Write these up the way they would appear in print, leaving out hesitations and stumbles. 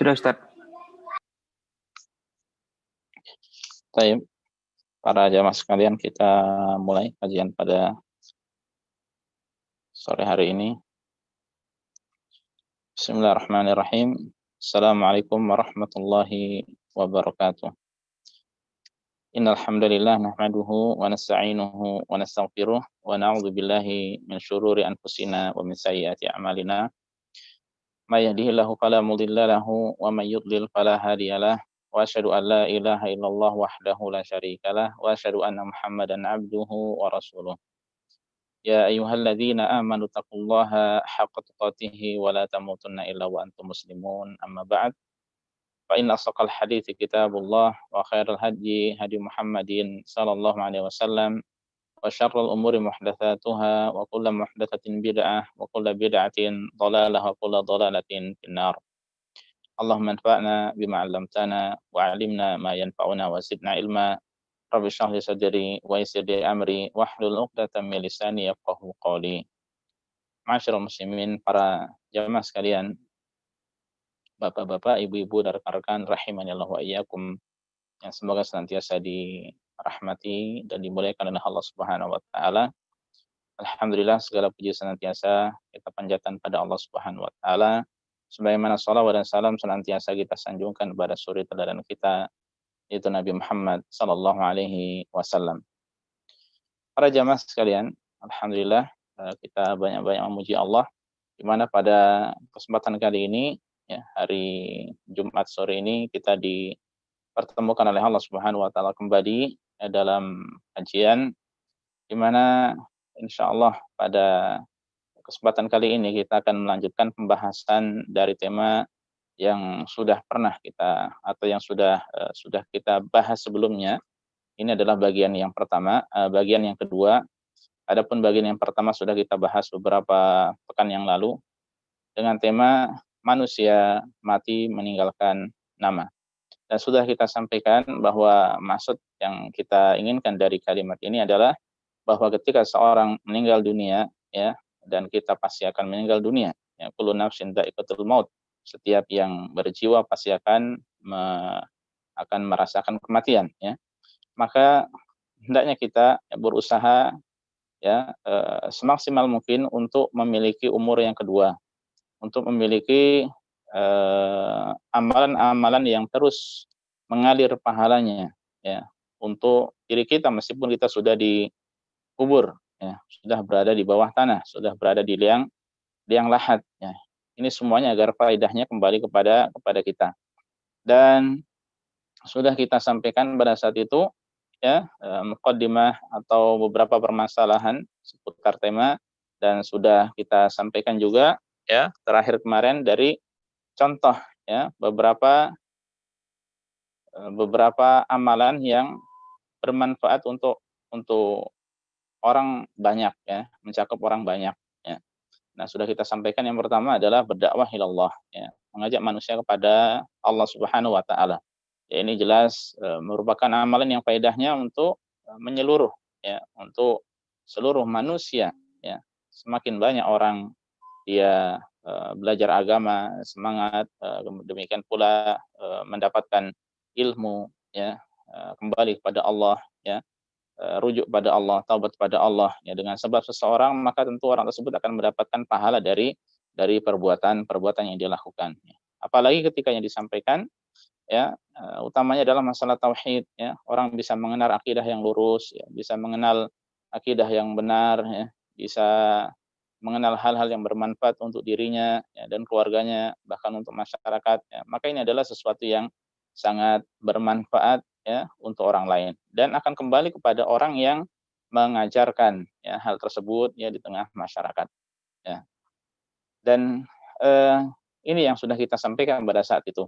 Sudah Ustaz. Baik, para jamaah sekalian, kita mulai kajian pada sore hari ini. Bismillahirrahmanirrahim. Assalamualaikum warahmatullahi wabarakatuh. Innal hamdalillah nahmaduhu wa nasta'inuhu wa nastaghfiruh wa na'udzu billahi min syururi anfusina wa min sayyiati a'malina. May yahdihillahu fala mudilla lahu wa may yudlil fala hadiyalah. Wa asyhadu an la ilaha illallah wahdahu la syarikalah wa asyhadu anna Muhammadan abduhu wa rasuluh. Ya ayyuhalladzina amanu taqullaha haqqa tuqatih wa la tamutunna illa wa antum muslimun. Amma ba'd. Fa inna asdaqal hadithi kitabullah wa khairal hadyi hadi Muhammadin sallallahu alaihi wasallam wa syarrul umuri muhdatsatuha wa kullu muhdatsatin bid'ah wa kullu bid'atin dhalalah wa kullu dhalalatin finnar. Allahumma anfa'na bima 'allamtana wa 'allimna ma yanfa'una wa zidna ilma. Rabbi shrah li sadri wa yassir li amri wahlul 'uqdatam min lisani yafqahu qawli. Ma'asyiral muslimin, para jamaah sekalian, bapak-bapak, ibu-ibu, dan rekan-rekan rahimanillah wa iyyakum, yang semoga senantiasa dirahmati dan dimuliakan oleh Allah Subhanahu wa taala. Alhamdulillah, segala puji senantiasa kita panjatkan pada Allah Subhanahu wa taala, sebagaimana shalawat dan salam senantiasa kita sanjungkan kepada suri teladan kita, yaitu Nabi Muhammad sallallahu alaihi wasallam. Para jamaah sekalian, alhamdulillah kita banyak-banyak memuji Allah, di mana pada kesempatan kali ini, ya, hari Jumat sore ini, kita dipertemukan oleh Allah Subhanahu wa taala kembali dalam kajian, di mana insyaallah pada kesempatan kali ini kita akan melanjutkan pembahasan dari tema yang sudah pernah kita atau yang sudah kita bahas sebelumnya. Ini adalah bagian yang pertama. Bagian yang kedua, adapun bagian yang pertama sudah kita bahas beberapa pekan yang lalu dengan tema manusia mati meninggalkan nama. Dan sudah kita sampaikan bahwa maksud yang kita inginkan dari kalimat ini adalah bahwa ketika seorang meninggal dunia, ya, dan kita pasti akan meninggal dunia, ya, kullu nafsin dha'iqatul maut, setiap yang berjiwa pasti akan merasakan kematian, ya. Maka hendaknya kita berusaha, ya, semaksimal mungkin untuk memiliki umur yang kedua, untuk memiliki amalan-amalan yang terus mengalir pahalanya, ya, untuk diri kita meskipun kita sudah kubur, ya, sudah berada di bawah tanah, sudah berada di liang lahat, ya. Ini semuanya agar faedahnya kembali kepada kita. Dan sudah kita sampaikan pada saat itu, ya, muqaddimah atau beberapa permasalahan seputar tema, dan sudah kita sampaikan juga, ya, terakhir kemarin dari contoh, ya, beberapa amalan yang bermanfaat untuk orang banyak, ya, mencakup orang banyak, ya. Nah, sudah kita sampaikan yang pertama adalah berdakwah ilallah, ya, mengajak manusia kepada Allah Subhanahu wa taala. Ya, ini jelas merupakan amalan yang faedahnya untuk menyeluruh, ya, untuk seluruh manusia, ya. Semakin banyak orang dia belajar agama, semangat, demikian pula mendapatkan ilmu, ya, kembali kepada Allah, ya, rujuk pada Allah, taubat pada Allah, ya, dengan sebab seseorang, maka tentu orang tersebut akan mendapatkan pahala dari perbuatan yang dia lakukan, ya. Apalagi ketika yang disampaikan, ya, utamanya adalah masalah tauhid, ya. Orang bisa mengenal akidah yang lurus, ya, bisa mengenal akidah yang benar, ya, bisa mengenal hal-hal yang bermanfaat untuk dirinya, ya, dan keluarganya, bahkan untuk masyarakat, ya. Maka ini adalah sesuatu yang sangat bermanfaat, ya, untuk orang lain, dan akan kembali kepada orang yang mengajarkan, ya, hal tersebut, ya, di tengah masyarakat, ya. Dan ini yang sudah kita sampaikan pada saat itu,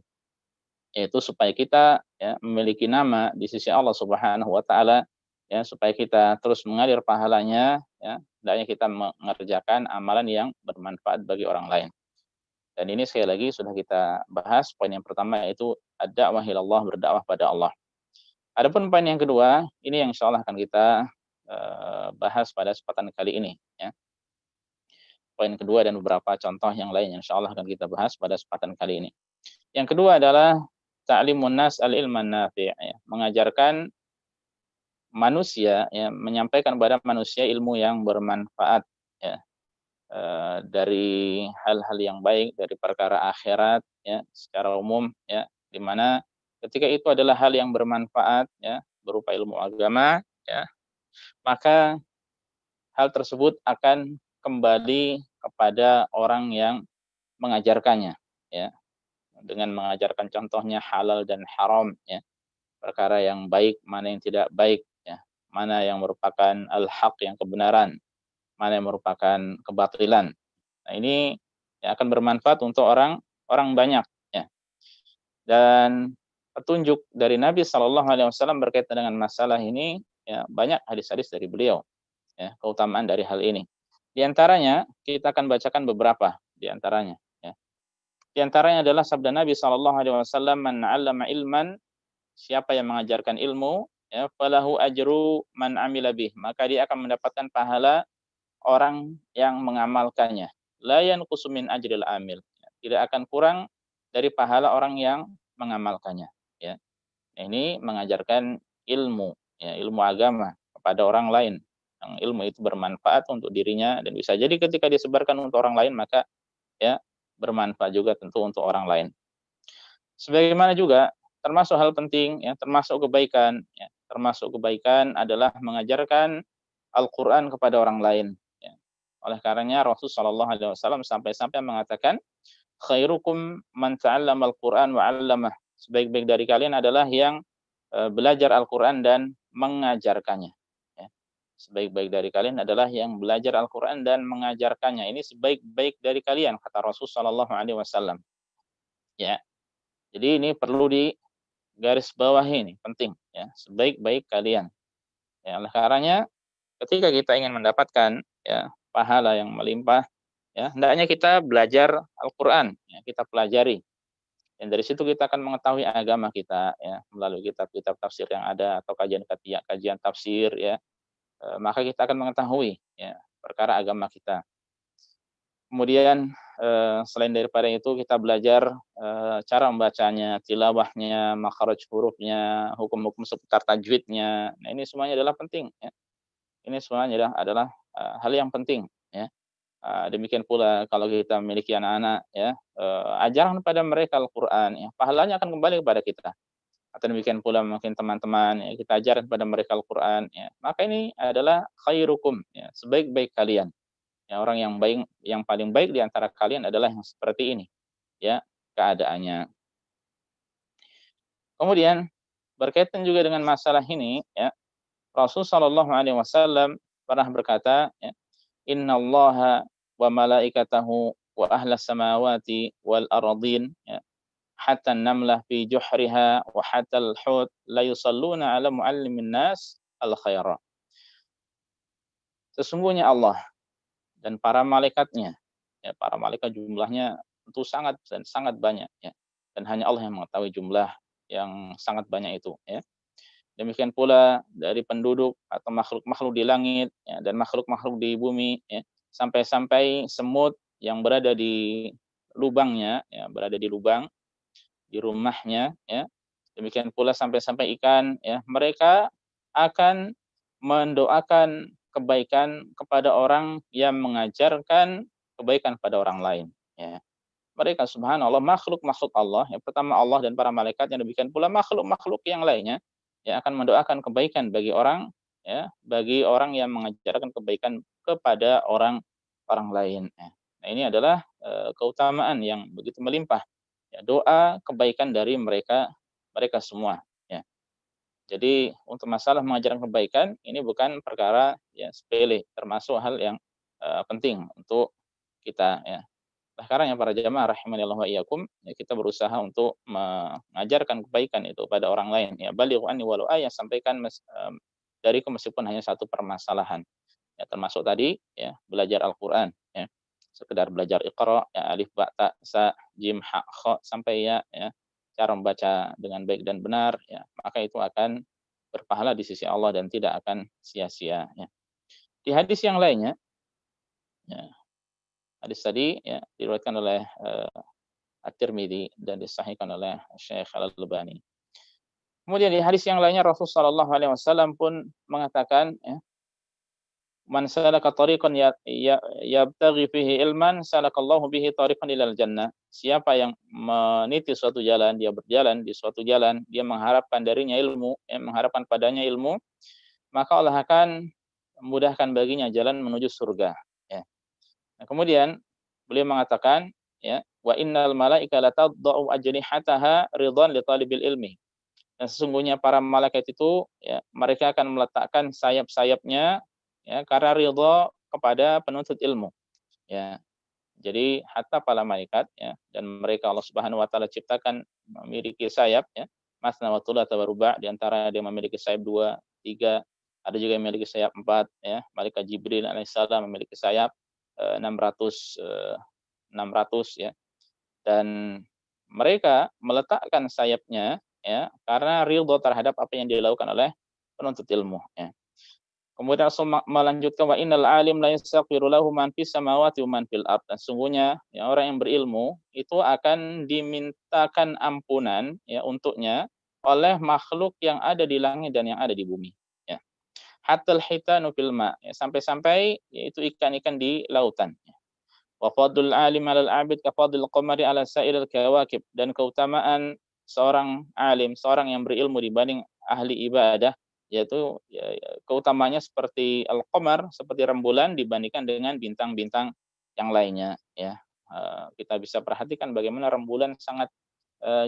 yaitu supaya kita, ya, memiliki nama di sisi Allah Subhanahu wa taala, ya, supaya kita terus mengalir pahalanya, ya, hendaknya kita mengerjakan amalan yang bermanfaat bagi orang lain. Dan ini sekali lagi sudah kita bahas. Poin yang pertama yaitu ad-da'wah ilallah, berdakwah pada Allah. Adapun poin yang kedua, ini yang insyaallah akan kita bahas pada kesempatan kali ini, ya. Poin kedua dan beberapa contoh yang lain yang insyaallah akan kita bahas pada kesempatan kali ini. Yang kedua adalah ta'limun nas al-ilman nafi', ya, mengajarkan manusia, ya, menyampaikan kepada manusia ilmu yang bermanfaat, ya, dari hal-hal yang baik, dari perkara akhirat, ya, secara umum, ya, di mana ketika itu adalah hal yang bermanfaat, ya, berupa ilmu agama, ya, maka hal tersebut akan kembali kepada orang yang mengajarkannya, ya, dengan mengajarkan contohnya halal dan haram, ya, perkara yang baik, mana yang tidak baik, ya, mana yang merupakan al-haq, yang kebenaran, mana yang merupakan kebatilan. Nah, ini yang akan bermanfaat untuk orang orang banyak, ya. Dan petunjuk dari Nabi Shallallahu alaihi wasallam berkaitan dengan masalah ini, ya, banyak hadis-hadis dari beliau, ya, keutamaan dari hal ini. Di antaranya kita akan bacakan beberapa di antaranya, ya. Di antaranya adalah sabda Nabi Shallallahu alaihi wasallam, "Man 'allama ilman", siapa yang mengajarkan ilmu, ya, falahu ajru man amila bih, maka dia akan mendapatkan pahala orang yang mengamalkannya. La yanqusu min ajril amil, tidak akan kurang dari pahala orang yang mengamalkannya, ya. Ini mengajarkan ilmu, ya, ilmu agama kepada orang lain. Yang ilmu itu bermanfaat untuk dirinya dan bisa jadi ketika disebarkan untuk orang lain maka, ya, bermanfaat juga tentu untuk orang lain. Sebagaimana juga termasuk hal penting, ya, termasuk kebaikan, ya, termasuk kebaikan adalah mengajarkan Al-Qur'an kepada orang lain, ya. Oleh karenanya Rasul sallallahu alaihi wasallam sampai-sampai mengatakan, "Khairukum man ta'allama al-Qur'an wa 'allamah." Sebaik-baik dari kalian adalah yang belajar Al-Qur'an dan mengajarkannya, ya. Sebaik-baik dari kalian adalah yang belajar Al-Qur'an dan mengajarkannya. Ini sebaik-baik dari kalian kata Rasul sallallahu alaihi wasallam, ya. Jadi ini perlu garis bawahi, ini penting, ya, sebaik-baik kalian. Ya, oleh karenanya ketika kita ingin mendapatkan, ya, pahala yang melimpah, ya, hendaknya kita belajar Al-Qur'an, ya, kita pelajari. Dan dari situ kita akan mengetahui agama kita, ya, melalui kitab-kitab tafsir yang ada atau kajian tafsir, ya, maka kita akan mengetahui, ya, perkara agama kita. Kemudian, selain daripada itu kita belajar, cara membacanya, tilawahnya, makhraj hurufnya, hukum-hukum seputar tajwidnya. Nah, ini semuanya adalah penting, ya. Ini semuanya adalah, hal yang penting, ya. Demikian pula kalau kita memiliki anak-anak, ya, ajarkan pada mereka Al-Qur'an, ya, pahalanya akan kembali kepada kita. Atau demikian pula mungkin teman-teman, ya, kita ajarkan kepada mereka Al-Qur'an, ya. Maka ini adalah khairukum, ya, sebaik-baik kalian. Ya, orang yang baik, yang paling baik di antara kalian adalah yang seperti ini, ya, keadaannya. Kemudian berkaitan juga dengan masalah ini, ya, Rasul sallallahu alaihi wasallam pernah berkata, ya, "Innallaha wa malaikatahu wa ahlas samawati wal ardin, ya, hatta an-namlah fi juhriha wa hatta al-hut la yusalluna ala muallimin nas al-khaira." Sesungguhnya Allah dan para malaikatnya, ya, para malaikat jumlahnya tentu sangat dan sangat banyak, ya, dan hanya Allah yang mengetahui jumlah yang sangat banyak itu, ya. Demikian pula dari penduduk atau makhluk-makhluk di langit, ya, dan makhluk-makhluk di bumi, ya, sampai-sampai semut yang berada di lubangnya, ya, berada di lubang di rumahnya, ya. Demikian pula sampai-sampai ikan, ya, mereka akan mendoakan kebaikan kepada orang yang mengajarkan kebaikan pada orang lain, ya. Mereka subhanallah makhluk-makhluk Allah, yang pertama Allah dan para malaikat, yang demikian pula makhluk-makhluk yang lainnya, yang akan mendoakan kebaikan bagi orang, ya, bagi orang yang mengajarkan kebaikan kepada orang orang lain, ya. Nah, ini adalah, keutamaan yang begitu melimpah, ya, doa kebaikan dari mereka mereka semua, ya. Jadi untuk masalah mengajarkan kebaikan ini bukan perkara yang sepele, termasuk hal yang, penting untuk kita, ya. Oleh karenanya para jamaah rahimanillah wa iyyakum, ya, kita berusaha untuk mengajarkan kebaikan itu pada orang lain, ya, balighu anni walau ayah, sampaikan dariku meskipun hanya satu permasalahan. Ya, termasuk tadi, ya, belajar Al-Qur'an, ya. Sekedar belajar Iqra, ya, alif, ba, ta, sa, jim, ha, kha, sampai ya, cara membaca dengan baik dan benar, ya, maka itu akan berpahala di sisi Allah dan tidak akan sia-sia, ya. Di hadis yang lainnya, ya, hadis tadi, ya, diriwayatkan oleh At-Tirmidzi dan disahihkan oleh Syekh Al-Albani. Kemudian di hadis yang lainnya Rasulullah sallallahu alaihi wasallam pun mengatakan ya, "Man salaka tariqan yabtaghi fihi ilman, salakallahu bihi tariqan ilal jannah." Siapa yang meniti suatu jalan, dia berjalan di suatu jalan, dia mengharapkan darinya ilmu, mengharapkan padanya ilmu, maka Allah akan memudahkan baginya jalan menuju surga, ya. Nah, kemudian beliau mengatakan, ya, "Wa innal malaika latadau ajnihataha ridwan li talibil ilmi." Dan sesungguhnya para malaikat itu, ya, mereka akan meletakkan sayap-sayapnya, ya, karena ridha kepada penuntut ilmu, ya. Jadi hatta para malaikat, ya, dan mereka Allah Subhanahu wa taala ciptakan memiliki sayap, ya, masna wa thulatha wa ruba', di antara ada yang memiliki sayap 2, 3, ada juga yang memiliki sayap 4, ya. Malaikat Jibril alaihissalam memiliki sayap 600 600, ya. Dan mereka meletakkan sayapnya, ya, karena ridho terhadap apa yang dilakukan oleh penuntut ilmu, ya. Kemudian Rasul melanjutkan, "Wa innal alim la yastaghfiru lahu man fis samawati wa man fil ard." Dan sungguhnya ya, orang yang berilmu itu akan dimintakan ampunan, ya, untuknya oleh makhluk yang ada di langit dan yang ada di bumi, ya. Hatal hitanu fil ma, ya, sampai-sampai yaitu ikan-ikan di lautan. Wa fadlul alim 'alal 'abid ka fadlil qamari 'ala sa'iril kawakib. Dan keutamaan seorang alim, seorang yang berilmu dibanding ahli ibadah, yaitu keutamanya seperti al-qamar, seperti rembulan dibandingkan dengan bintang-bintang yang lainnya, ya. Kita bisa perhatikan bagaimana rembulan sangat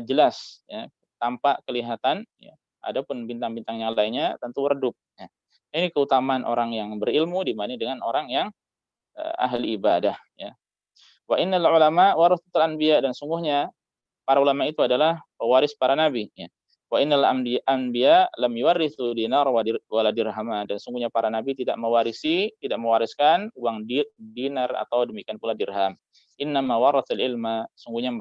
jelas, ya, tampak kelihatan, ya. Adapun bintang-bintang yang lainnya tentu redup, ya. Ini keutamaan orang yang berilmu dibanding dengan orang yang ahli ibadah, ya. Wa innal ulama warasatul anbiya, dan sungguhnya para ulama itu adalah pewaris para nabi, ya. Wa innal anbiya lam yuwaritsu dinar wala dirhama, dan sungguhnya para nabi tidak mewariskan uang dinar atau demikian pula dirham. Innama waratsal ilma, sungguhnya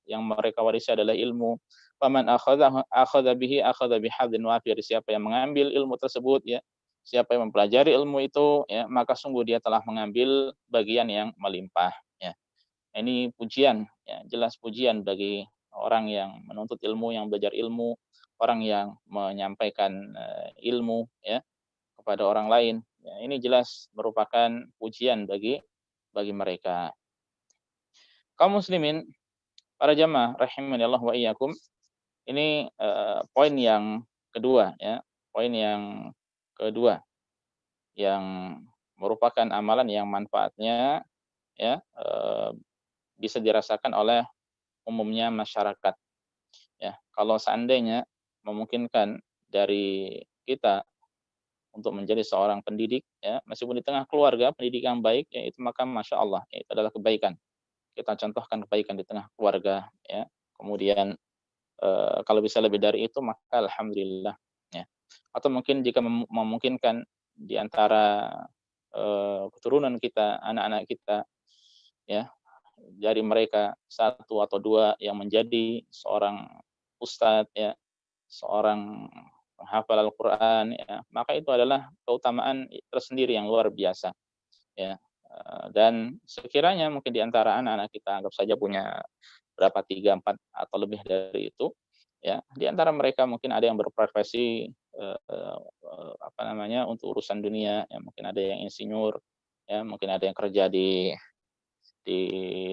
yang mereka warisi adalah ilmu. Faman akhadha bihi akhadha bihadzin wafir, siapa yang mengambil ilmu tersebut, ya, siapa yang mempelajari ilmu itu, ya, maka sungguh dia telah mengambil bagian yang melimpah, ya. Ini pujian, ya, jelas pujian bagi orang yang menuntut ilmu, yang belajar ilmu, orang yang menyampaikan ilmu, ya, kepada orang lain. Ya, ini jelas merupakan pujian bagi mereka. Kaum muslimin, para jamaah rahimani Allah wa iyyakum, ini poin yang kedua, ya. Poin yang kedua yang merupakan amalan yang manfaatnya, ya, bisa dirasakan oleh umumnya masyarakat, ya. Kalau seandainya memungkinkan dari kita untuk menjadi seorang pendidik, ya, meskipun di tengah keluarga pendidik yang baik, ya, itu maka masya Allah, ya, itu adalah kebaikan. Kita contohkan kebaikan di tengah keluarga, ya. Kemudian kalau bisa lebih dari itu maka alhamdulillah, ya. Atau mungkin jika memungkinkan di antara keturunan kita, anak-anak kita, ya, dari mereka satu atau dua yang menjadi seorang ustadz, ya, seorang penghafal Al-Qur'an, ya, maka itu adalah keutamaan tersendiri yang luar biasa, ya. Dan sekiranya mungkin di antara anak-anak kita anggap saja punya berapa, 3 4 atau lebih dari itu, ya, di antara mereka mungkin ada yang berprofesi, apa namanya, untuk urusan dunia, ya, mungkin ada yang insinyur, ya, mungkin ada yang kerja di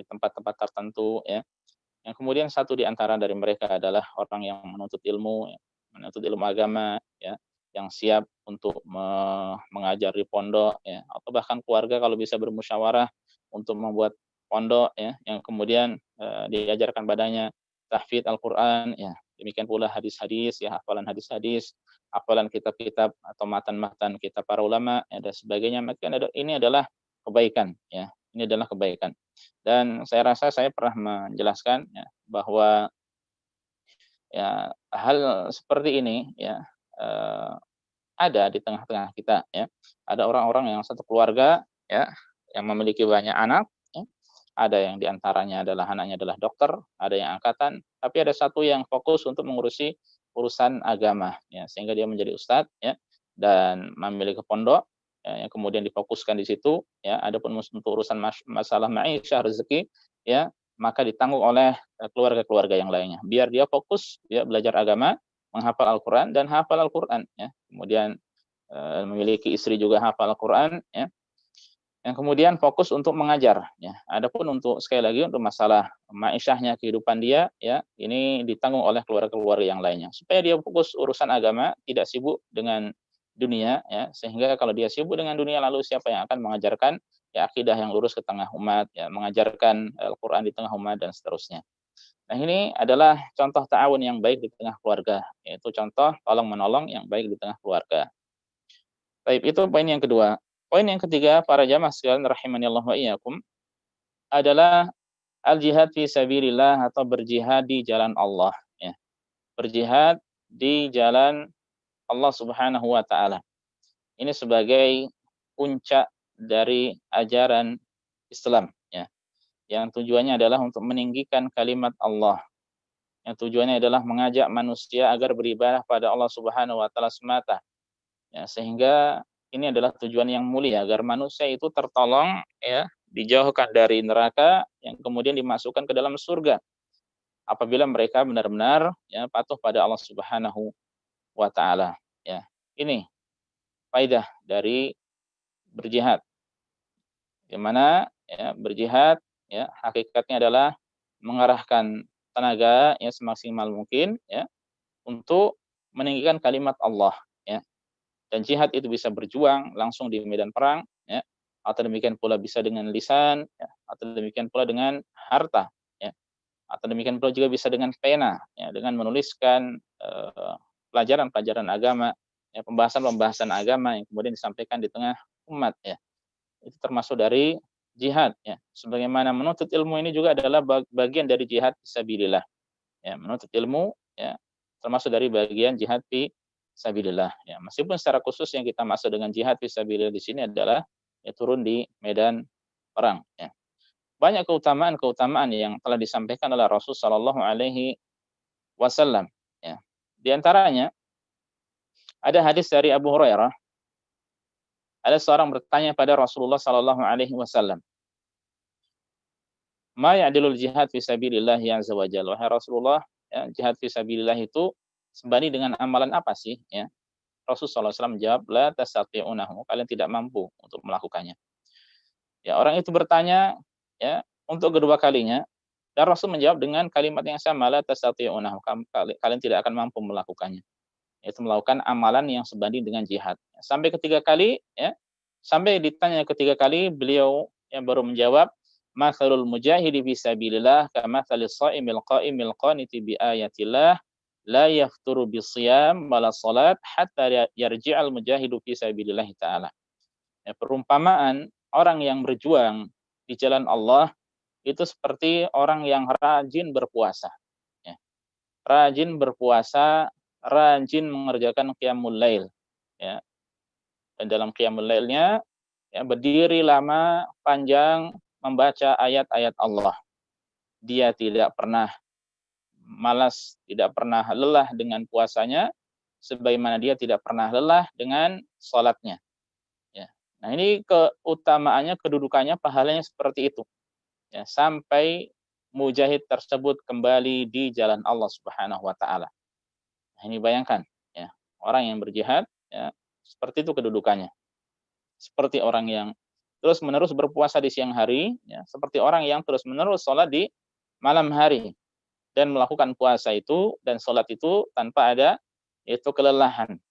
tempat-tempat tertentu, ya. Yang kemudian satu di antara dari mereka adalah orang yang menuntut ilmu, ya, menuntut ilmu agama, ya, yang siap untuk mengajar di pondok, ya, atau bahkan keluarga kalau bisa bermusyawarah untuk membuat pondok, ya, yang kemudian diajarkan padanya tahfidz Al-Qur'an, ya. Demikian pula hadis-hadis, ya, hafalan hadis-hadis, hafalan kitab-kitab atau matan-matan kitab para ulama, ya, dan sebagainya. Maka ini adalah kebaikan, ya. Ini adalah kebaikan. Dan saya rasa saya pernah menjelaskan, ya, bahwa ya hal seperti ini, ya, ada di tengah-tengah kita, ya. Ada orang-orang yang satu keluarga, ya, yang memiliki banyak anak, ya. Ada yang di antaranya adalah anaknya adalah dokter, ada yang angkatan, tapi ada satu yang fokus untuk mengurusi urusan agama, ya, sehingga dia menjadi ustadz, ya, dan memiliki pondok, ya, yang kemudian difokuskan di situ, ya. Adapun untuk urusan masalah ma'isyah, rezeki, ya, maka ditanggung oleh keluarga-keluarga yang lainnya. Biar dia fokus ya belajar agama, menghafal Al-Qur'an dan hafal Al-Qur'an ya. Kemudian memiliki istri juga hafal Al-Qur'an ya. Yang kemudian fokus untuk mengajar ya. Adapun untuk sekali lagi untuk masalah ma'isyahnya, kehidupan dia ya, ini ditanggung oleh keluarga-keluarga yang lainnya. Supaya dia fokus urusan agama, tidak sibuk dengan dunia ya, sehingga kalau dia sibuk dengan dunia lalu siapa yang akan mengajarkan ya akidah yang lurus ke tengah umat ya, mengajarkan Al-Qur'an di tengah umat dan seterusnya. Nah, ini adalah contoh ta'awun yang baik di tengah keluarga, yaitu contoh tolong menolong yang baik di tengah keluarga. Baik, itu poin yang kedua. Poin yang ketiga, para jamaah sekalian rahimani Allah wa iyyakum, adalah al-jihad fi sabilillah atau berjihad di jalan Allah ya. Berjihad di jalan Allah Subhanahu wa taala. Ini sebagai puncak dari ajaran Islam ya. Yang tujuannya adalah untuk meninggikan kalimat Allah. Yang tujuannya adalah mengajak manusia agar beribadah pada Allah Subhanahu wa taala semata. Ya, sehingga ini adalah tujuan yang mulia agar manusia itu tertolong ya, dijauhkan dari neraka yang kemudian dimasukkan ke dalam surga apabila mereka benar-benar ya patuh pada Allah Subhanahu wa taala ya. Ini faidah dari berjihad. Di mana ya berjihad ya hakikatnya adalah mengarahkan tenaga ya semaksimal mungkin ya untuk meninggikan kalimat Allah ya. Dan jihad itu bisa berjuang langsung di medan perang ya, atau demikian pula bisa dengan lisan ya, atau demikian pula dengan harta ya, atau demikian pula juga bisa dengan pena ya, dengan menuliskan pelajaran-pelajaran agama ya, pembahasan-pembahasan agama yang kemudian disampaikan di tengah umat ya. Itu termasuk dari jihad ya. Sebagaimana menuntut ilmu ini juga adalah bagian dari jihad fisabilillah. Ya, menuntut ilmu ya termasuk dari bagian jihad fi sabilillah ya. Meskipun secara khusus yang kita maksud dengan jihad fi sabilillah di sini adalah ya turun di medan perang ya. Banyak keutamaan-keutamaan yang telah disampaikan oleh Rasul sallallahu alaihi wasallam ya. Di antaranya ada hadis dari Abu Hurairah, ada seorang bertanya pada Rasulullah sallallahu alaihi wasallam, "Ma ya'dilul jihad fi sabilillah ya azza wa jalla?" Wahai Rasulullah, ya, jihad fi sabilillah itu sebanding dengan amalan apa sih ya? Rasulullah SAW menjawab, la tastati'unahu, kalian tidak mampu untuk melakukannya. Ya, orang itu bertanya ya untuk kedua kalinya dan Rasul menjawab dengan kalimat yang sama, la tastati'unahu, kalian tidak akan mampu melakukannya. Yaitu melakukan amalan yang sebanding dengan jihad. Sampai ketiga kali ya, sampai ditanya ketiga kali beliau yang baru menjawab, mathalul mujahidi fi sabilillah kamathalis shaimil qa'imil qaniti bi ayatillah la yafturu bisiyam wala salat hatta yarji'al mujahidu fi sabilillah taala. Ya, perumpamaan orang yang berjuang di jalan Allah itu seperti orang yang rajin berpuasa. Ya. Rajin berpuasa, rajin mengerjakan qiyamul lail. Ya. Dan dalam qiyamul lailnya ya, berdiri lama panjang membaca ayat-ayat Allah. Dia tidak pernah malas, tidak pernah lelah dengan puasanya, sebagaimana dia tidak pernah lelah dengan sholatnya. Ya. Nah, ini keutamaannya, kedudukannya, pahalanya seperti itu. Ya, sampai mujahid tersebut kembali di jalan Allah Subhanahu wa taala. Nah, ini bayangkan ya, orang yang berjihad ya, seperti itu kedudukannya. Seperti orang yang terus-menerus berpuasa di siang hari, ya, seperti orang yang terus-menerus sholat di malam hari. Dan melakukan puasa itu dan sholat itu tanpa ada itu kelelahan.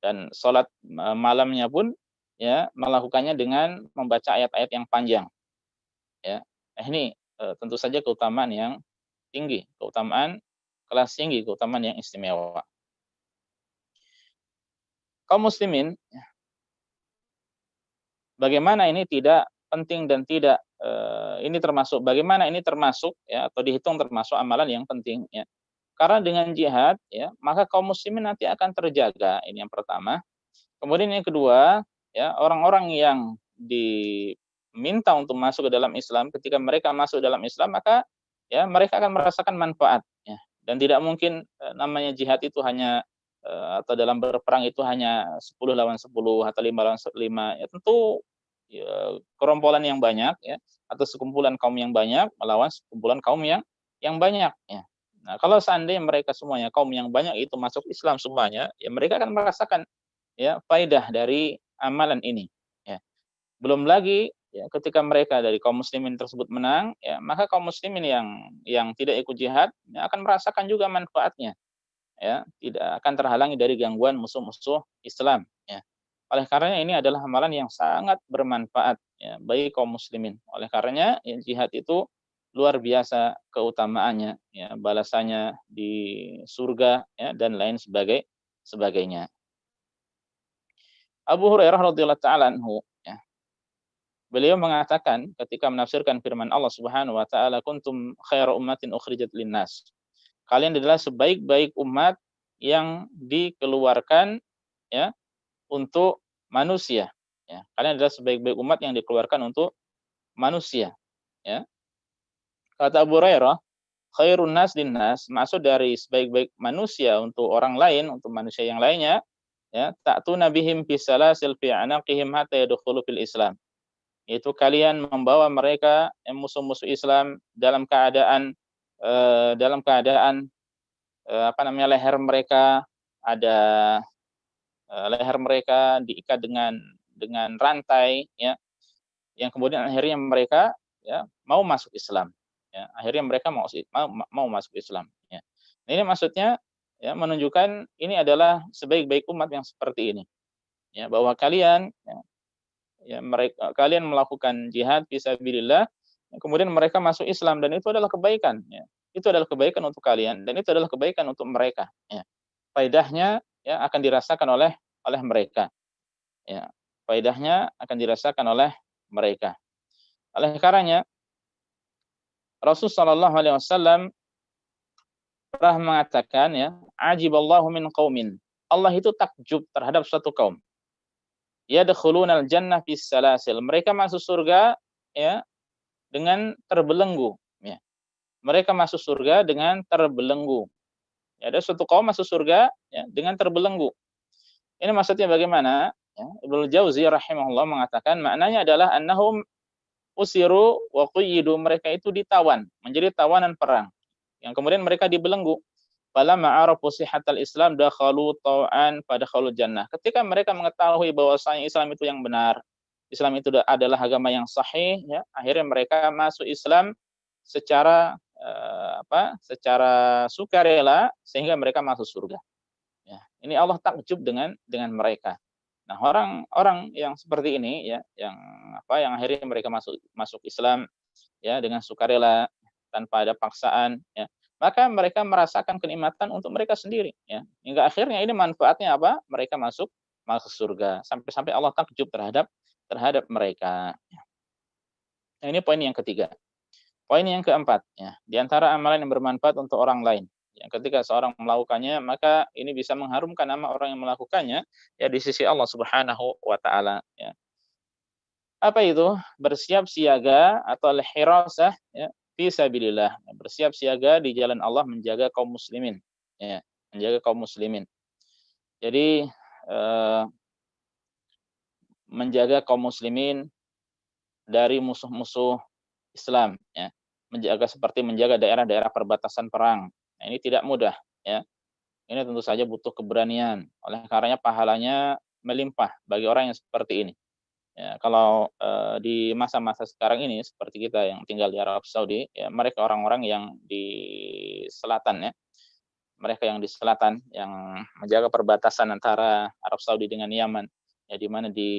Dan sholat malamnya pun ya melakukannya dengan membaca ayat-ayat yang panjang. Ya, ini tentu saja keutamaan yang tinggi, keutamaan kelas tinggi, keutamaan yang istimewa. Kaum muslimin, bagaimana ini tidak penting dan tidak ini termasuk bagaimana ini termasuk ya atau dihitung termasuk amalan yang penting ya. Karena dengan jihad ya, maka kaum muslimin nanti akan terjaga, ini yang pertama. Kemudian yang kedua, ya, orang-orang yang diminta untuk masuk ke dalam Islam, ketika mereka masuk dalam Islam, maka ya mereka akan merasakan manfaat ya. Dan tidak mungkin namanya jihad itu hanya atau dalam berperang itu hanya 10 lawan 10 atau 5 lawan 5. Ya tentu gerombolan yang banyak ya, atau sekumpulan kaum yang banyak melawan sekumpulan kaum yang banyak ya. Nah, kalau seandainya mereka semuanya kaum yang banyak itu masuk Islam semuanya, ya mereka akan merasakan ya faedah dari amalan ini ya. Belum lagi ya ketika mereka dari kaum muslimin tersebut menang, ya maka kaum muslimin yang tidak ikut jihad ya, akan merasakan juga manfaatnya ya, tidak akan terhalangi dari gangguan musuh-musuh Islam ya. Oleh karenanya ini adalah amalan yang sangat bermanfaat ya bagi kaum muslimin. Oleh karenanya ya, jihad itu luar biasa keutamaannya ya, balasannya di surga ya dan lain sebagainya. Abu Hurairah radhiyallahu taala anhu ya, beliau mengatakan ketika menafsirkan firman Allah Subhanahu wa taala, kuntum khairu ummatin ukhrijat linnas. Kalian adalah sebaik-baik umat yang dikeluarkan ya untuk manusia ya. Kalian adalah sebaik-baik umat yang dikeluarkan untuk manusia ya. Kata Abu Hurairah, khairun nas linnas, maksud dari sebaik-baik manusia untuk orang lain, untuk manusia yang lainnya ya, ta'tuna bihim fi salasil fi anaqihim hatta yadkhulu fil Islam. Itu kalian membawa mereka musuh-musuh Islam dalam keadaan apa namanya, leher mereka ada leher mereka diikat dengan rantai ya, yang kemudian akhirnya mereka ya mau masuk Islam ya, akhirnya mereka mau masuk Islam ya. Nah, ini maksudnya ya menunjukkan ini adalah sebaik-baik umat yang seperti ini ya, bahwa kalian kalian melakukan jihad fisabilillah, kemudian mereka masuk Islam dan itu adalah kebaikan ya. Itu adalah kebaikan untuk kalian dan itu adalah kebaikan untuk mereka ya. Faedahnya ya akan dirasakan oleh mereka ya. Faedahnya akan dirasakan oleh mereka. Oleh karenanya Rasul sallallahu alaihi wasallam pernah mengatakan ya, ajiballahu min qaumin. Allah itu takjub terhadap suatu kaum. Yadkhulunal jannah fis salasil. Mereka masuk surga ya dengan terbelenggu ya. Mereka masuk surga dengan terbelenggu. Ya, ada suatu kaum masuk surga ya dengan terbelenggu. Ini maksudnya bagaimana? Ya, Ibnu Jauzi rahimahullah mengatakan maknanya adalah annahum usiru wa quyyidu, mereka itu ditawan, menjadi tawanan perang. Yang kemudian mereka dibelenggu. Falamma arafu sihhatal Islam dakhalu tau'an fadakhalul jannah. Ketika mereka mengetahui bahwasanya Islam itu yang benar, Islam itu adalah agama yang sahih ya, akhirnya mereka masuk Islam secara secara sukarela sehingga mereka masuk surga. Ya, ini Allah takjub dengan mereka. Nah, orang-orang yang seperti ini ya, yang akhirnya mereka masuk Islam ya dengan sukarela tanpa ada paksaan ya, maka mereka merasakan kenikmatan untuk mereka sendiri ya. Hingga akhirnya ini manfaatnya apa? Mereka masuk surga sampai-sampai Allah takjub terhadap mereka. Nah, ini poin yang ketiga. Poin yang keempat ya, di antara amalan yang bermanfaat untuk orang lain. Yang ketika seorang melakukannya, maka ini bisa mengharumkan nama orang yang melakukannya ya di sisi Allah Subhanahu wa taala ya. Apa itu? Bersiap siaga atau al-hirasah ya, fi sabilillah. Bersiap siaga di jalan Allah menjaga kaum muslimin ya, menjaga kaum muslimin. Jadi menjaga kaum muslimin dari musuh-musuh Islam ya. Seperti menjaga daerah-daerah perbatasan perang. Nah, ini tidak mudah ya. Ini tentu saja butuh keberanian. Oleh karenanya pahalanya melimpah bagi orang yang seperti ini. Ya, kalau di masa-masa sekarang ini seperti kita yang tinggal di Arab Saudi, ya mereka orang-orang yang di selatan ya, mereka yang di selatan yang menjaga perbatasan antara Arab Saudi dengan Yaman, ya di mana di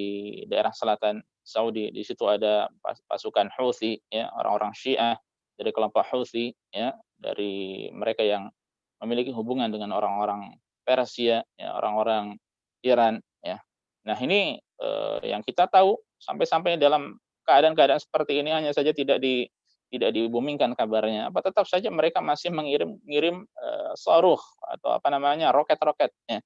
daerah selatan Saudi di situ ada pasukan Houthi ya, orang-orang Syiah dari kelompok Houthi ya, dari mereka yang memiliki hubungan dengan orang-orang Persia ya, orang-orang Iran ya. Nah, ini yang kita tahu sampai-sampai dalam keadaan-keadaan seperti ini hanya saja tidak diumumkan kabarnya, tetap saja mereka masih mengirim saruh atau apa namanya, roket-roket ya.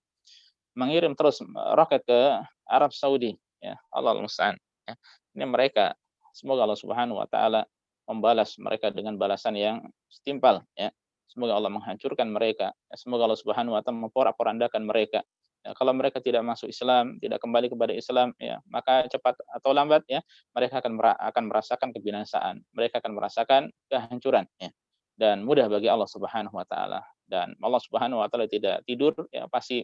Mengirim terus roket ke Arab Saudi ya, Allahul musta'an ya. Ini mereka, semoga Allah Subhanahu wa taala membalas mereka dengan balasan yang setimpal ya. Semoga Allah menghancurkan mereka. Semoga Allah Subhanahu wa taala memporak-porandakan mereka Ya, kalau mereka tidak masuk Islam, tidak kembali kepada Islam, ya, maka cepat atau lambat ya mereka akan merasakan kebinasaan. Mereka akan merasakan kehancuran ya. Dan mudah bagi Allah Subhanahu wa taala. Dan Allah Subhanahu wa taala tidak tidur ya pasti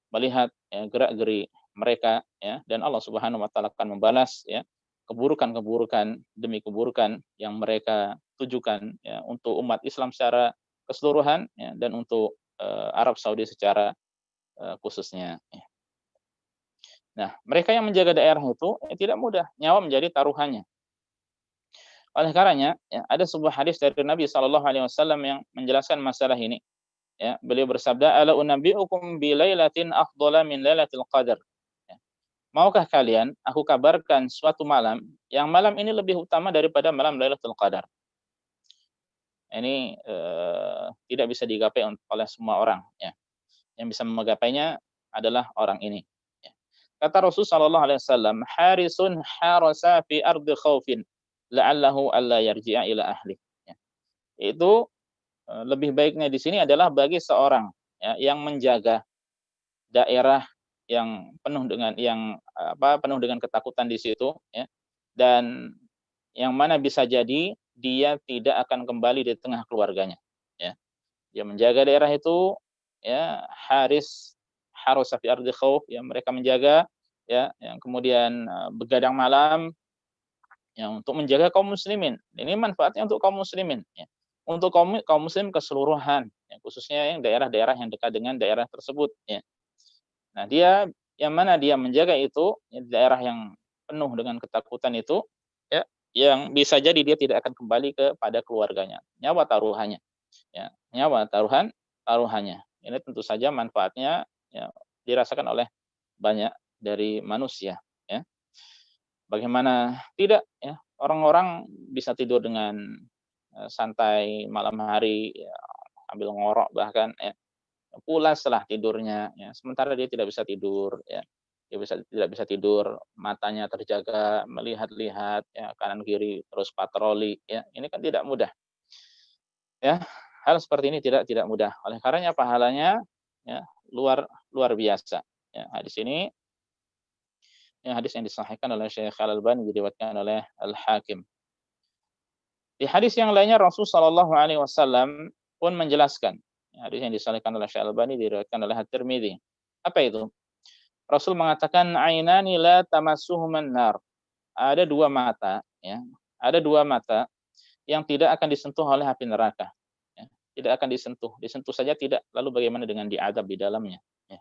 melihat ya, gerak-geri mereka ya, dan Allah Subhanahu wa taala akan membalas ya keburukan-keburukan demi keburukan yang mereka tujukan ya untuk umat Islam secara keseluruhan ya, dan untuk Arab Saudi secara khususnya. Ya. Nah, mereka yang menjaga daerah itu ya, tidak mudah, nyawa menjadi taruhannya. Oleh karenanya, ya, ada sebuah hadis dari Nabi Shallallahu Alaihi Wasallam yang menjelaskan masalah ini. Ya, beliau bersabda, "Ala unabbiukum bi lailatin afdhala min lailatul qadar." Ya. Maukah kalian aku kabarkan suatu malam yang malam ini lebih utama daripada malam Lailatul Qadar? Ini tidak bisa digapai oleh semua orang ya. Yang bisa menggapainya adalah orang ini. Ya. Kata Rasul sallallahu alaihi wasallam, "Harisun harasa fi ardi khaufin la'allahu alla yarji'a ila ahli." Ya. Itu lebih baiknya di sini adalah bagi seorang ya, yang menjaga daerah yang penuh dengan penuh dengan ketakutan di situ ya, dan yang mana bisa jadi dia tidak akan kembali di tengah keluarganya ya. Dia menjaga daerah itu ya, harus fi ardi khauf ya, mereka menjaga ya, yang kemudian begadang malam ya untuk menjaga kaum muslimin. Ini manfaatnya untuk kaum muslimin ya. Untuk kaum kaum muslim keseluruhan ya, khususnya yang daerah-daerah yang dekat dengan daerah tersebut ya. Nah, yang mana dia menjaga itu, ya, di daerah yang penuh dengan ketakutan itu, ya, yang bisa jadi dia tidak akan kembali kepada keluarganya. Nyawa taruhannya, ya, nyawa taruhannya. Ini tentu saja manfaatnya ya dirasakan oleh banyak dari manusia, ya. Bagaimana tidak ya, orang-orang bisa tidur dengan santai malam hari ya, sambil ngorok bahkan ya. Pulaslah tidurnya ya, sementara dia tidak bisa tidur ya. Tidak bisa tidur, matanya terjaga, melihat-lihat ya kanan kiri, terus patroli ya. Ini kan tidak mudah. Ya. Hal seperti ini tidak mudah. Oleh karenanya pahalanya ya luar luar biasa. Ya, hadis ini ya hadis yang disahihkan oleh Syekh Al-Albani, diriwayatkan oleh Al-Hakim. Di hadis yang lainnya Rasul sallallahu alaihi wasallam pun menjelaskan, hadis yang disahihkan oleh Syekh Al-Albani, diriwayatkan oleh At-Tirmidzi. Apa itu? Rasul mengatakan, "Ainani la tamassuhuman nar." Ada dua mata, ya. Ada dua mata yang tidak akan disentuh oleh api neraka. Ya. Tidak akan disentuh. Disentuh saja tidak. Lalu bagaimana dengan diadab di dalamnya? Ya.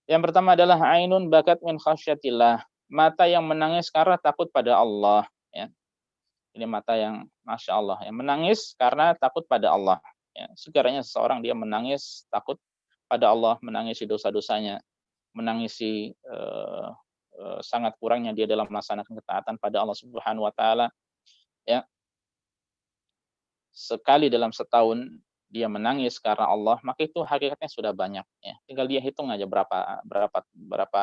Yang pertama adalah ainun bakat min khasyatillah. Mata yang menangis karena takut pada Allah. Ya. Ini mata yang masya Allah, yang menangis karena takut pada Allah. Ya. Sekiranya seseorang dia menangis takut pada Allah, menangisi dosa-dosanya, menangisi sangat kurangnya dia dalam melaksanakan ketaatan pada Allah Subhanahu wa taala ya. Sekali dalam setahun dia menangis karena Allah, maka itu hakikatnya sudah banyak ya. Tinggal dia hitung aja berapa berapa berapa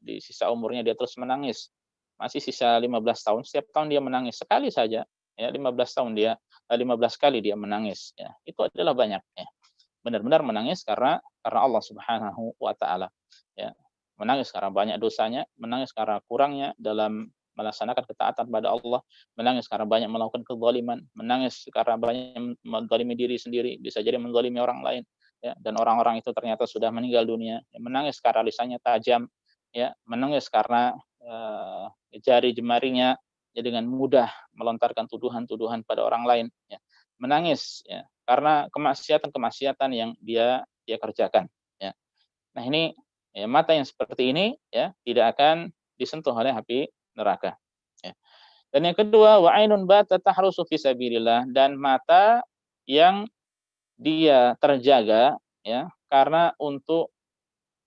di sisa umurnya dia terus menangis. Masih sisa 15 tahun, setiap tahun dia menangis sekali saja ya, 15 tahun dia 15 kali dia menangis ya. Itu adalah banyak ya. Benar-benar menangis karena Allah Subhanahu wa taala ya. Menangis karena banyak dosanya, menangis karena kurangnya dalam melaksanakan ketaatan pada Allah, menangis karena banyak melakukan kezaliman, menangis karena banyak menzalimi diri sendiri, bisa jadi menzalimi orang lain ya, dan orang-orang itu ternyata sudah meninggal dunia, ya, menangis karena lisannya tajam ya, menangis karena jari jemarinya ya dengan mudah melontarkan tuduhan-tuduhan pada orang lain ya. Menangis ya karena kemaksiatan-kemaksiatan yang dia kerjakan ya. Nah, ini ya, mata yang seperti ini ya tidak akan disentuh oleh api neraka ya. Dan yang kedua, wa ainun batat tahrusu fi sabilillah, dan mata yang dia terjaga ya karena untuk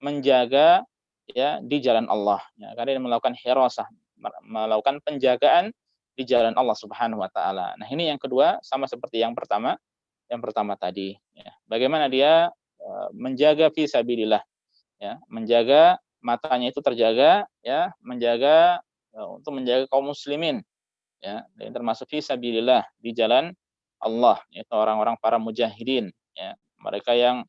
menjaga ya di jalan Allah ya, karena dia melakukan hirasah, melakukan penjagaan di jalan Allah Subhanahu wa taala. Nah, ini yang kedua sama seperti yang pertama tadi ya. Bagaimana dia menjaga fi sabilillah ya, menjaga matanya itu terjaga ya, menjaga untuk menjaga kaum muslimin ya, dan termasuk fi sabilillah di jalan Allah, yaitu orang-orang para mujahidin ya, mereka yang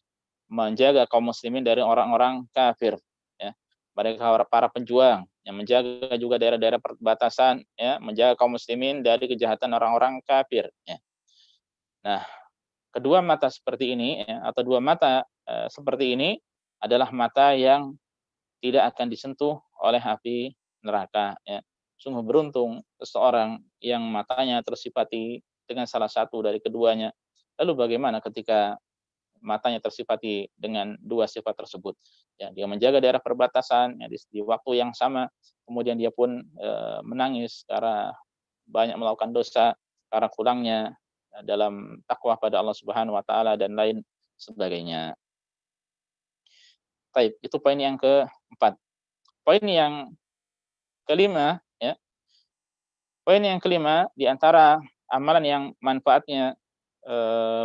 menjaga kaum muslimin dari orang-orang kafir, ya. Mereka para penjuang yang menjaga juga daerah-daerah perbatasan, ya, menjaga kaum muslimin dari kejahatan orang-orang kafir, ya. Nah, kedua mata seperti ini, ya, atau dua mata seperti ini adalah mata yang tidak akan disentuh oleh api neraka, ya. Sungguh beruntung seseorang yang matanya tersifati dengan salah satu dari keduanya. Lalu bagaimana ketika matanya tersifati dengan dua sifat tersebut? Ya, dia menjaga daerah perbatasan, ya, di waktu yang sama, kemudian dia pun menangis karena banyak melakukan dosa, karena kurangnya dalam takwa pada Allah Subhanahu wa taala dan lain sebagainya. Baik, itu poin yang keempat. Poin yang kelima, ya, poin yang kelima di antara amalan yang manfaatnya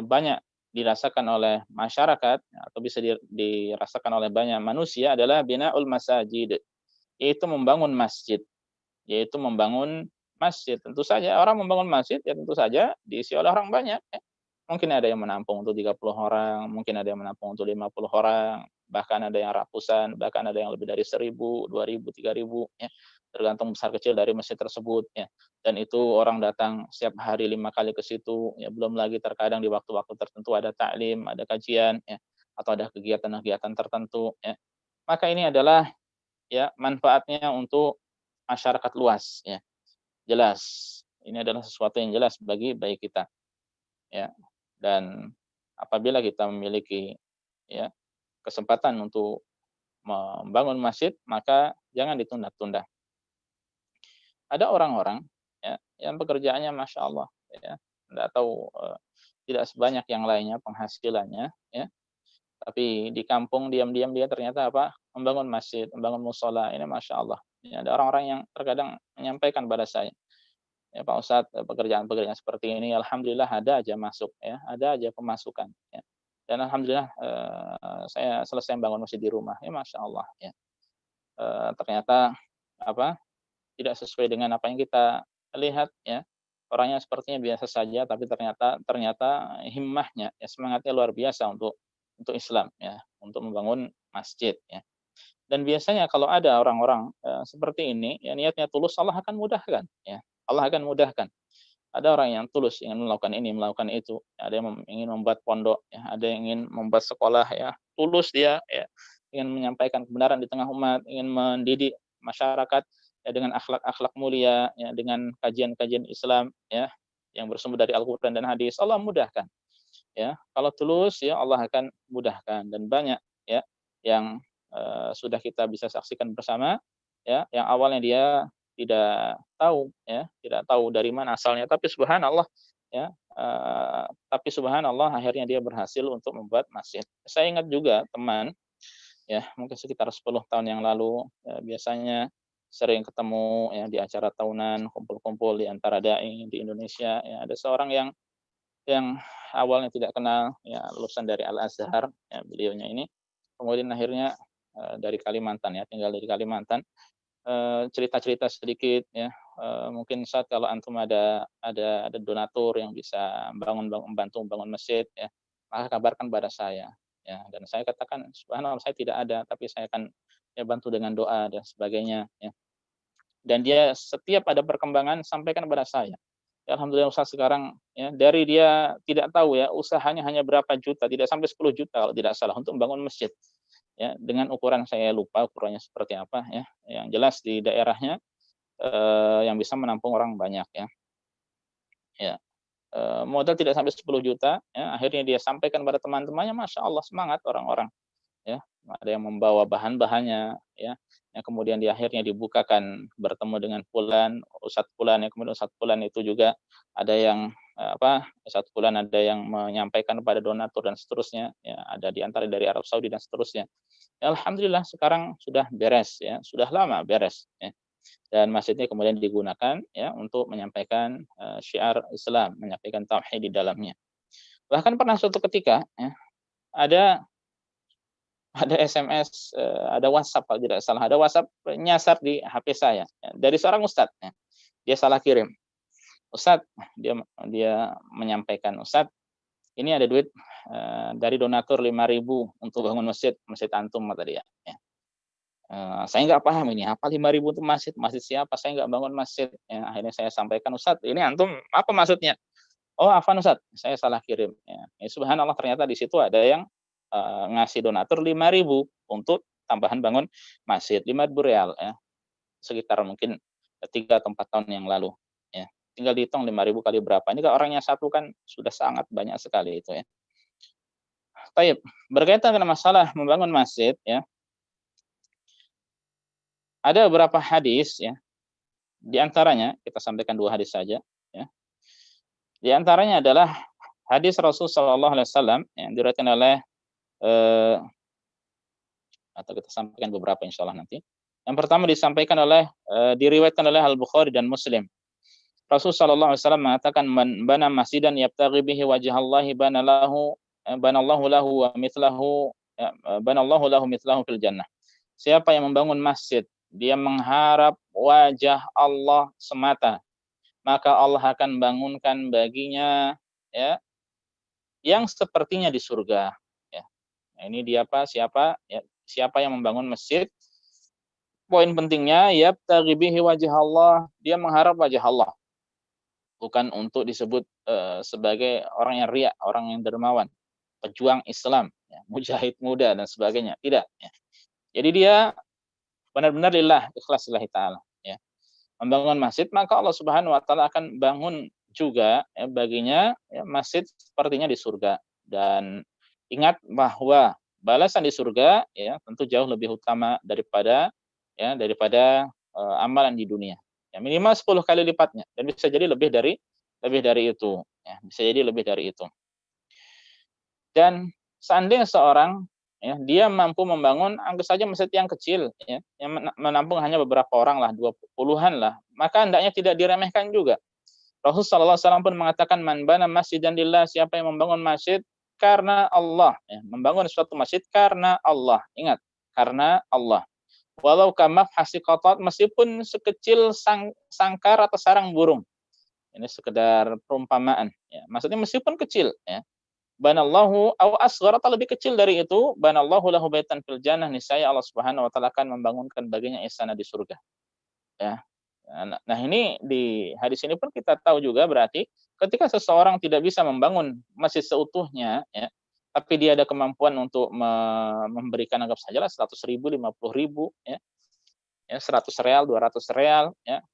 banyak dirasakan oleh masyarakat atau bisa dirasakan oleh banyak manusia adalah binaul masajid, yaitu membangun masjid, yaitu membangun masjid. Tentu saja orang membangun masjid, ya tentu saja diisi oleh orang banyak, ya. Mungkin ada yang menampung untuk 30 orang, mungkin ada yang menampung untuk 50 orang, bahkan ada yang ratusan, bahkan ada yang lebih dari 1.000, 2.000, 3.000, ya, tergantung besar kecil dari masjid tersebut, ya. Dan itu orang datang setiap hari 5 kali ke situ, ya, belum lagi terkadang di waktu-waktu tertentu ada taklim, ada kajian, ya, atau ada kegiatan-kegiatan tertentu, ya. Maka ini adalah, ya, manfaatnya untuk masyarakat luas, ya. Jelas, ini adalah sesuatu yang jelas bagi kita, ya. Dan apabila kita memiliki, ya, kesempatan untuk membangun masjid, maka jangan ditunda-tunda. Ada orang-orang, ya, yang pekerjaannya masya Allah, ya, tidak tahu tidak sebanyak yang lainnya penghasilannya, ya, tapi di kampung diam-diam dia ternyata apa, membangun masjid, membangun musola, ini masya Allah. Ya, ada orang-orang yang terkadang menyampaikan pada saya, ya Pak Ustadz, pekerjaan-pekerjaan seperti ini alhamdulillah ada aja masuk, ya, ada aja pemasukan, ya. Dan alhamdulillah saya selesai bangun masjid di rumah, ya masya Allah, ya. Ternyata apa, tidak sesuai dengan apa yang kita lihat, ya. Orangnya sepertinya biasa saja, tapi ternyata ternyata himmahnya, ya, semangatnya luar biasa untuk Islam, ya, untuk membangun masjid, ya. Dan biasanya kalau ada orang-orang seperti ini, ya niatnya tulus, Allah akan mudahkan, ya. Allah akan mudahkan. Ada orang yang tulus ingin melakukan ini, melakukan itu. Ada yang ingin membuat pondok, ya, ada yang ingin membuat sekolah, ya. Tulus dia, ya, ingin menyampaikan kebenaran di tengah umat, ingin mendidik masyarakat, ya, dengan akhlak-akhlak mulia, ya, dengan kajian-kajian Islam, ya, yang bersumber dari Al-Qur'an dan hadis. Allah mudahkan, ya. Kalau tulus, ya, Allah akan mudahkan, dan banyak, ya, yang sudah kita bisa saksikan bersama, ya, yang awalnya dia tidak tahu, ya, tidak tahu dari mana asalnya, tapi subhanallah, ya, tapi subhanallah akhirnya dia berhasil untuk membuat masjid. Saya ingat juga teman, ya, mungkin sekitar 10 tahun yang lalu, biasanya sering ketemu, ya, di acara tahunan, kumpul-kumpul di antara dai di Indonesia, ya, ada seorang yang awalnya tidak kenal, ya, lulusan dari Al-Azhar, ya, beliaunya ini, kemudian akhirnya dari Kalimantan, ya, tinggal di Kalimantan. Cerita-cerita sedikit, ya, mungkin saat kalau antum ada donatur yang bisa membantu membangun masjid, ya, maka kabarkan pada saya, ya. Dan saya katakan, "Subhanallah saya tidak ada, tapi saya akan, ya, bantu dengan doa dan sebagainya," ya. Dan dia setiap ada perkembangan sampaikan kepada saya. Ya alhamdulillah Ustaz sekarang, ya, dari dia tidak tahu, ya, usahanya hanya berapa juta, tidak sampai 10 juta kalau tidak salah untuk membangun masjid. Ya, dengan ukuran saya lupa ukurannya seperti apa, ya, yang jelas di daerahnya, yang bisa menampung orang banyak, ya. Ya, modal tidak sampai 10 juta, ya, akhirnya dia sampaikan pada teman-temannya, masya Allah semangat orang-orang, ya. Ada yang membawa bahan-bahannya, ya, yang kemudian di akhirnya dibukakan bertemu dengan fulan, ustadz fulan, ya, kemudian ustadz fulan itu juga ada yang, ustadz fulan ada yang menyampaikan kepada donatur dan seterusnya, ya, ada di antara dari Arab Saudi dan seterusnya. Ya alhamdulillah sekarang sudah beres, ya, sudah lama beres, ya. Dan masjidnya kemudian digunakan, ya, untuk menyampaikan, syiar Islam, menyampaikan tauhid di dalamnya. Bahkan pernah suatu ketika, ya, ada ada SMS, ada WhatsApp kalau tidak salah, ada WhatsApp nyasar di HP saya, ya, dari seorang ustadz, ya. Dia salah kirim. Ustadz, dia dia menyampaikan, "Ustadz, ini ada duit dari donatur 5.000 untuk bangun masjid antum tadi ya. Saya nggak paham ini, apa 5.000 itu masjid siapa? Saya nggak bangun masjid. Ya, akhirnya saya sampaikan, Ustadz, ini antum apa maksudnya? Oh, afwan Ustadz, saya salah kirim. Ya, subhanallah ternyata di situ ada yang ngasih donatur 5.000 untuk tambahan bangun masjid, 5.000 real ya, sekitar mungkin 3 atau 4 tahun yang lalu. Ya, tinggal dihitung 5.000 kali berapa. Ini kalau orangnya satu kan sudah sangat banyak sekali itu ya. Taib, berkaitan dengan masalah membangun masjid ya, ada beberapa hadis ya. Di antaranya kita sampaikan 2 hadis saja ya. Di antaranya adalah hadis Rasul sallallahu alaihi wasallam yang diriwayatkan oleh atau kita sampaikan beberapa insyaallah nanti. Yang pertama disampaikan oleh diriwayatkan oleh Al-Bukhari dan Muslim. Rasul sallallahu alaihi wasallam mengatakan, "Man bana masjidan yabtaghi bihi wajhallahi banallahu lahu wa mithlahu banallahu lahu mithlahu fil jannah." Siapa yang membangun masjid, dia mengharap wajah Allah semata, maka Allah akan bangunkan baginya ya yang sepertinya di surga ya. Nah, ini dia siapa ya, siapa yang membangun masjid, poin pentingnya yabtaghi bihi wajah Allah, dia mengharap wajah Allah. Bukan untuk disebut sebagai orang yang riya, orang yang dermawan, pejuang Islam, ya, mujahid muda dan sebagainya. Tidak ya. Jadi dia benar-benar lillah, ikhlas lillahi taala ya. Membangun masjid, maka Allah Subhanahu wa taala akan bangun juga ya, baginya ya, masjid sepertinya di surga. Dan ingat bahwa balasan di surga ya tentu jauh lebih utama daripada amalan di dunia. Ya, minimal 10 kali lipatnya dan bisa jadi lebih dari itu ya, bisa jadi lebih dari itu. Dan seandainya seorang ya, dia mampu membangun anggap saja masjid yang kecil ya, yang menampung hanya beberapa orang lah, 20-an lah, maka hendaknya tidak diremehkan juga. Rasulullah SAW pun mengatakan, "Man bana masjidan lillah," siapa yang membangun masjid karena Allah ya, membangun suatu masjid karena Allah. Ingat, karena Allah. Walau kamafhasi qatat, meskipun sekecil sangkar atau sarang burung. Ini sekedar perumpamaan ya. Maksudnya meskipun kecil ya. Banallahu aw asghar, atau lebih kecil dari itu, banallahu lahu baitan fil jannah, niscaya Allah Subhanahu wa taala akan membangunkan baginya istana di surga. Ya. Nah, ini di hadis ini pun kita tahu juga berarti ketika seseorang tidak bisa membangun masjid seutuhnya ya, tapi dia ada kemampuan untuk memberikan anggap sajalah 100.000, 50.000 ya. Ya, 100 real, 200 real ya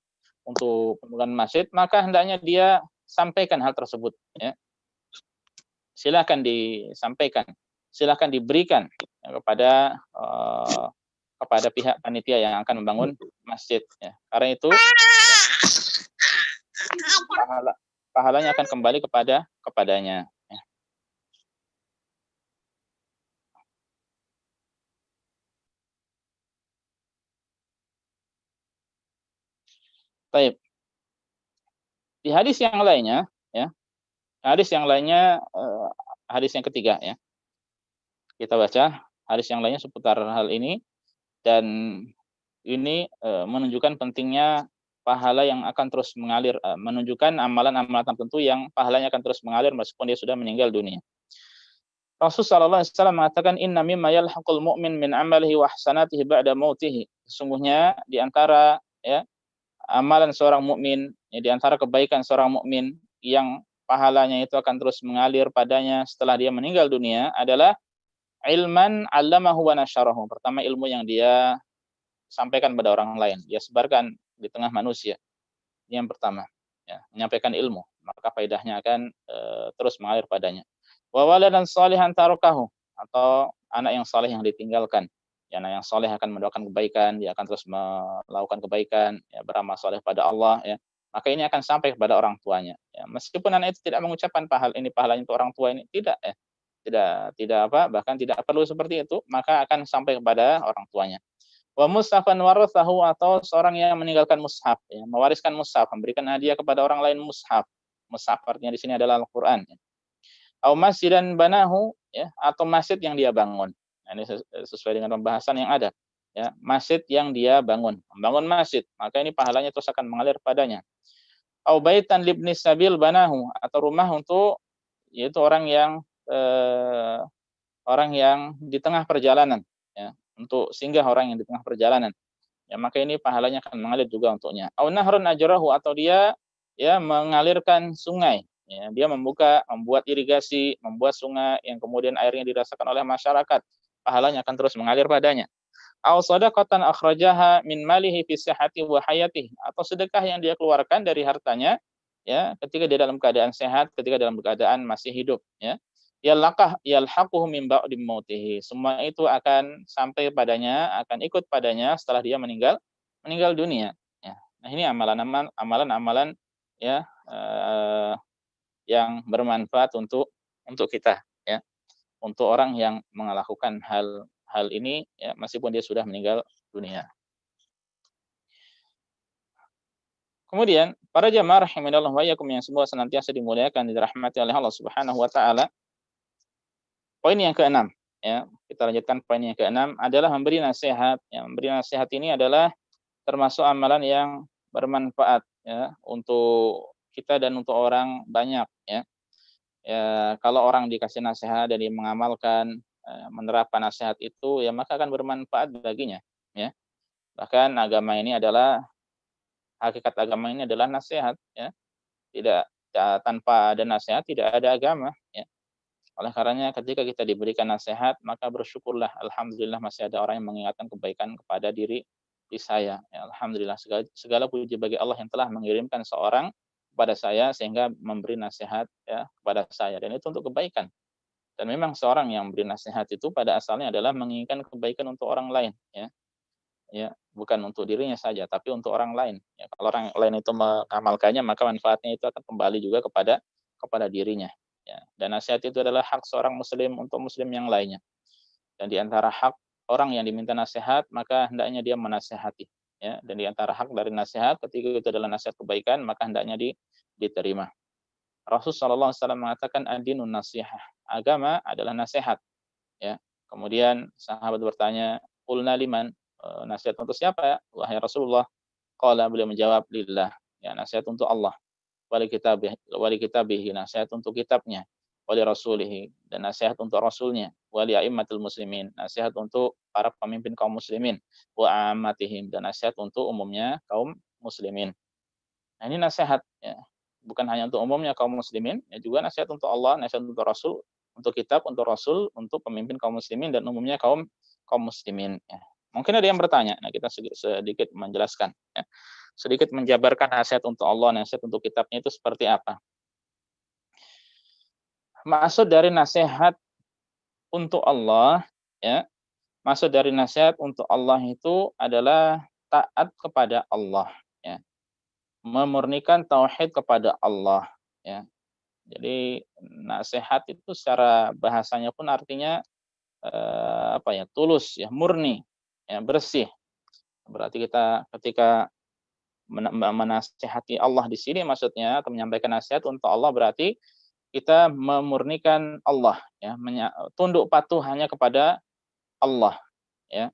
untuk pembangunan masjid, maka hendaknya dia sampaikan hal tersebut ya. Silakan disampaikan, silakan diberikan ya, kepada pihak panitia yang akan membangun masjid ya. Karena itu pahalanya akan kembali kepadanya ya. Baik. Di hadis yang lainnya ya, hadis yang lainnya hadis yang ketiga ya. Kita baca hadis yang lainnya seputar hal ini, dan ini menunjukkan pentingnya pahala yang akan terus mengalir, menunjukkan amalan-amalan tertentu yang pahalanya akan terus mengalir meskipun dia sudah meninggal dunia. Rasul sallallahu alaihi wasallam mengatakan, "Inna mimma yalhaqul mu'min min amalihi wa hasanatihi ba'da mautihi." Sesungguhnya di antara ya amalan seorang mukmin, ya, di antara kebaikan seorang mukmin yang pahalanya itu akan terus mengalir padanya setelah dia meninggal dunia adalah ilman 'allamahu wa nasyarahu. Pertama, ilmu yang dia sampaikan pada orang lain, dia sebarkan di tengah manusia. Ini yang pertama, ya, menyampaikan ilmu, maka faedahnya akan terus mengalir padanya. Wa waladan shalihan tarakahu, atau anak yang saleh yang ditinggalkan. Ya, anak yang saleh akan mendoakan kebaikan, dia akan terus melakukan kebaikan, ya, beramal saleh pada Allah ya. Maka ini akan sampai kepada orang tuanya. Ya, meskipun anak itu tidak mengucapkan pahalanya untuk orang tua ini, tidak ya. Tidak bahkan tidak perlu seperti itu, maka akan sampai kepada orang tuanya. Wa mushafan warathahu, atau seorang yang meninggalkan mushaf ya, mewariskan mushaf, memberikan hadiah kepada orang lain mushaf. Mushaf artinya di sini adalah Al-Qur'an. Au masjidan banahu ya, atau masjid yang dia bangun. Nah, ini sesuai dengan pembahasan yang ada. Ya, masjid yang dia bangun, membangun masjid, maka ini pahalanya terus akan mengalir padanya. Au baitan libnis sabil banahu, atau rumah untuk yaitu orang yang di tengah perjalanan, ya, untuk singgah orang yang di tengah perjalanan. Ya, maka ini pahalanya akan mengalir juga untuknya. Au nahrun ajrahu, atau dia ya mengalirkan sungai, ya, dia membuat irigasi, membuat sungai yang kemudian airnya dirasakan oleh masyarakat, pahalanya akan terus mengalir padanya. Au shadaqatan akhrajaha min malihi fi sihhati wa hayatihi, atau sedekah yang dia keluarkan dari hartanya ya ketika dia dalam keadaan sehat, ketika dalam keadaan masih hidup, ya. Yalhaquhu min ba'di mautihi. Semua itu akan sampai padanya, akan ikut padanya setelah dia meninggal dunia, ya. Nah, ini amalan-amalan ya yang bermanfaat untuk kita, ya. Untuk orang yang melakukan hal hal ini ya meskipun dia sudah meninggal dunia. Kemudian para jamaah rahimanallah wa iyyakum yang semua senantiasa dimuliakan dan dirahmati oleh Allah Subhanahu wa taala. Poin yang keenam, ya. Kita lanjutkan poin yang keenam adalah memberi nasihat. Ya, memberi nasihat ini adalah termasuk amalan yang bermanfaat ya untuk kita dan untuk orang banyak, ya. Ya, kalau orang dikasih nasihat dan dia mengamalkan, menerapkan nasihat itu, ya maka akan bermanfaat baginya, ya. Bahkan hakikat agama ini adalah nasihat, ya. Tidak tanpa ada nasihat tidak ada agama, ya. Oleh karenanya ketika kita diberikan nasihat, maka bersyukurlah, alhamdulillah masih ada orang yang mengingatkan kebaikan kepada diri saya. Ya, alhamdulillah segala puji bagi Allah yang telah mengirimkan seorang kepada saya sehingga memberi nasihat ya kepada saya, dan itu untuk kebaikan. Dan memang seorang yang memberi nasihat itu pada asalnya adalah menginginkan kebaikan untuk orang lain, ya. Ya, bukan untuk dirinya saja, tapi untuk orang lain. Ya, kalau orang lain itu mengamalkannya, maka manfaatnya itu akan kembali juga kepada dirinya. Ya, dan nasihat itu adalah hak seorang muslim untuk muslim yang lainnya. Dan di antara hak orang yang diminta nasihat, maka hendaknya dia menasihati. Ya, dan di antara hak dari nasihat, ketika itu adalah nasihat kebaikan, maka hendaknya diterima. Rasulullah SAW mengatakan ad-dinun nasihah. Agama adalah nasihat. Ya. Kemudian sahabat bertanya, qulna liman? Nasihat untuk siapa, wahai Rasulullah? Qala, beliau menjawab, lillah. Ya, nasihat untuk Allah. Wali kitabihi, nasihat untuk kitabnya. Wali rasulihi, dan nasihat untuk rasulnya. Wali a'immatul muslimin, nasihat untuk para pemimpin kaum muslimin. Wa ammatihim, dan nasihat untuk umumnya kaum muslimin. Nah, ini nasihat, ya. Bukan hanya untuk umumnya kaum muslimin, ya juga nasihat untuk Allah, nasihat untuk Rasul, untuk kitab, untuk Rasul, untuk pemimpin kaum muslimin dan umumnya kaum kaum muslimin, ya. Mungkin ada yang bertanya, nah kita sedikit menjelaskan, ya. Sedikit menjabarkan nasihat untuk Allah, nasihat untuk kitabnya itu seperti apa. Maksud dari nasihat untuk Allah, ya, maksud dari nasihat untuk Allah itu adalah taat kepada Allah, ya. Memurnikan tauhid kepada Allah, ya. Jadi nasihat itu secara bahasanya pun artinya tulus, ya, murni, ya, bersih. Berarti kita ketika menasihati Allah di sini maksudnya atau menyampaikan nasihat untuk Allah berarti kita memurnikan Allah, ya, tunduk patuh hanya kepada Allah, ya.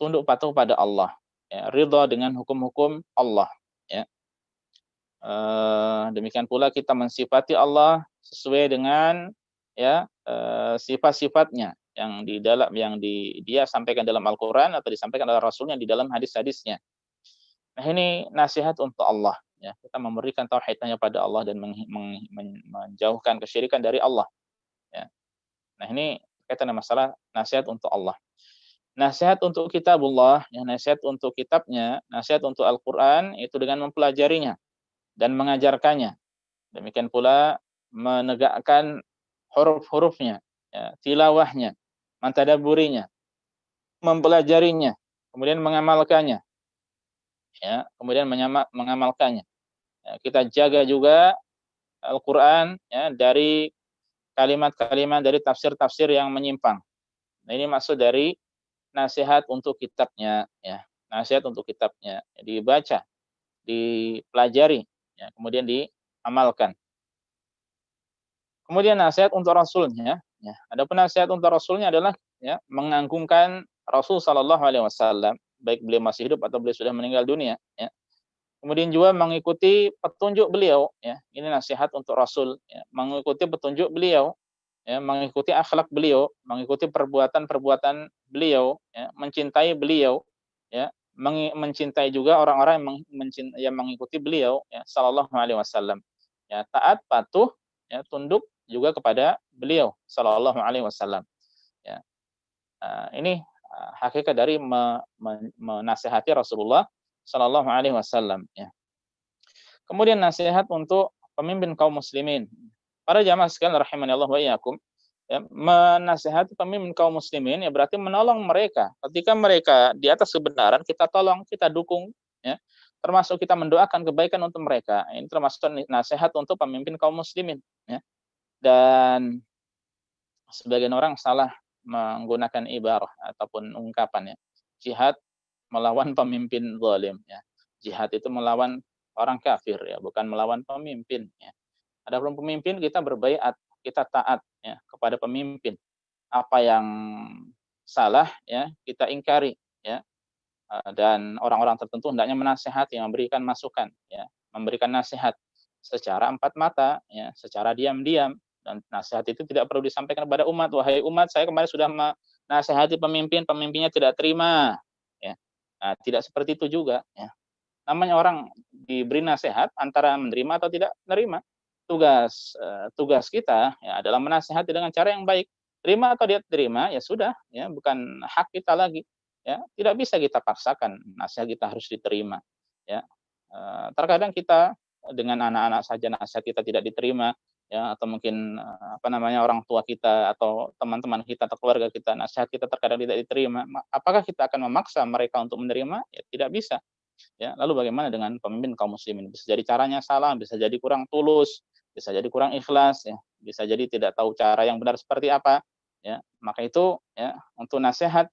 Tunduk patuh pada Allah, ya, ridha dengan hukum-hukum Allah, ya. Demikian pula kita mensifati Allah sesuai dengan ya sifat-sifatnya dia sampaikan dalam Al-Qur'an atau disampaikan oleh Rasulnya di dalam hadis-hadisnya. Nah, ini nasihat untuk Allah, ya. Kita memberikan tauhid hanya pada Allah dan menjauhkan kesyirikan dari Allah, ya. Nah, ini berkaitan dengan masalah nasihat untuk Allah. Nasihat untuk kitabullah, ya, nasihat untuk kitabnya, nasihat untuk Al-Qur'an itu dengan mempelajarinya dan mengajarkannya. Demikian pula menegakkan huruf-hurufnya, ya, tilawahnya, mentadabburinya, mempelajarinya, kemudian mengamalkannya, ya, kemudian mengamalkannya. Ya, kita jaga juga Al-Qur'an, ya, dari kalimat-kalimat dari tafsir-tafsir yang menyimpang. Nah, ini maksud dari nasihat untuk kitabnya, ya. Nasihat untuk kitabnya, ya, dibaca, dipelajari, ya, kemudian diamalkan. Kemudian nasihat untuk Rasulnya, ya. Adapun nasihat untuk Rasulnya adalah ya mengagungkan Rasul Shallallahu Alaihi Wasallam, baik beliau masih hidup atau beliau sudah meninggal dunia, ya. Kemudian juga mengikuti petunjuk beliau, ya. Ini nasihat untuk Rasul, ya. Mengikuti petunjuk beliau, ya, mengikuti akhlak beliau, mengikuti perbuatan-perbuatan beliau, ya, mencintai beliau, ya, mencintai juga orang-orang yang mengikuti beliau, ya, sallallahu alaihi wasallam. Ya, taat, patuh, ya, tunduk juga kepada beliau sallallahu alaihi wasallam. Ya. Ini hakikat dari menasihati Rasulullah sallallahu alaihi wasallam, ya. Kemudian nasihat untuk pemimpin kaum muslimin. Para jamaah sekalian rahimani Allah wa iyyakum, ya, menasihati pemimpin kaum muslimin ya berarti menolong mereka. Ketika mereka di atas kebenaran, kita tolong, kita dukung, ya. Termasuk kita mendoakan kebaikan untuk mereka. Ini termasuk nasihat untuk pemimpin kaum muslimin, ya. Dan sebagian orang salah menggunakan ibarah ataupun ungkapan, ya. Jihad melawan pemimpin zalim, ya. Jihad itu melawan orang kafir, ya, bukan melawan pemimpin, ya. Adapun pemimpin kita berbaiat, kita taat, ya, kepada pemimpin. Apa yang salah, ya, kita ingkari, ya. Dan orang-orang tertentu hendaknya menasihati, memberikan masukan, ya, memberikan nasihat secara empat mata, ya, secara diam-diam, dan nasihat itu tidak perlu disampaikan kepada umat, "Wahai umat, saya kemarin sudah menasihati pemimpin, pemimpinnya tidak terima." Ya. Nah, tidak seperti itu juga, ya. Namanya orang diberi nasihat antara menerima atau tidak menerima. Tugas kita ya adalah menasihati dengan cara yang baik. Terima atau tidak terima, ya sudah, ya bukan hak kita lagi, ya. Tidak bisa kita paksakan nasihat kita harus diterima, ya. Terkadang kita dengan anak-anak saja nasihat kita tidak diterima, ya, atau mungkin, apa namanya, orang tua kita atau teman-teman kita atau keluarga kita, nasihat kita terkadang tidak diterima, apakah kita akan memaksa mereka untuk menerima? Ya tidak bisa. Ya, lalu bagaimana dengan pemimpin kaum muslimin? Bisa jadi caranya salah, bisa jadi kurang tulus, bisa jadi kurang ikhlas, ya, bisa jadi tidak tahu cara yang benar seperti apa, ya. Maka itu, ya, untuk nasihat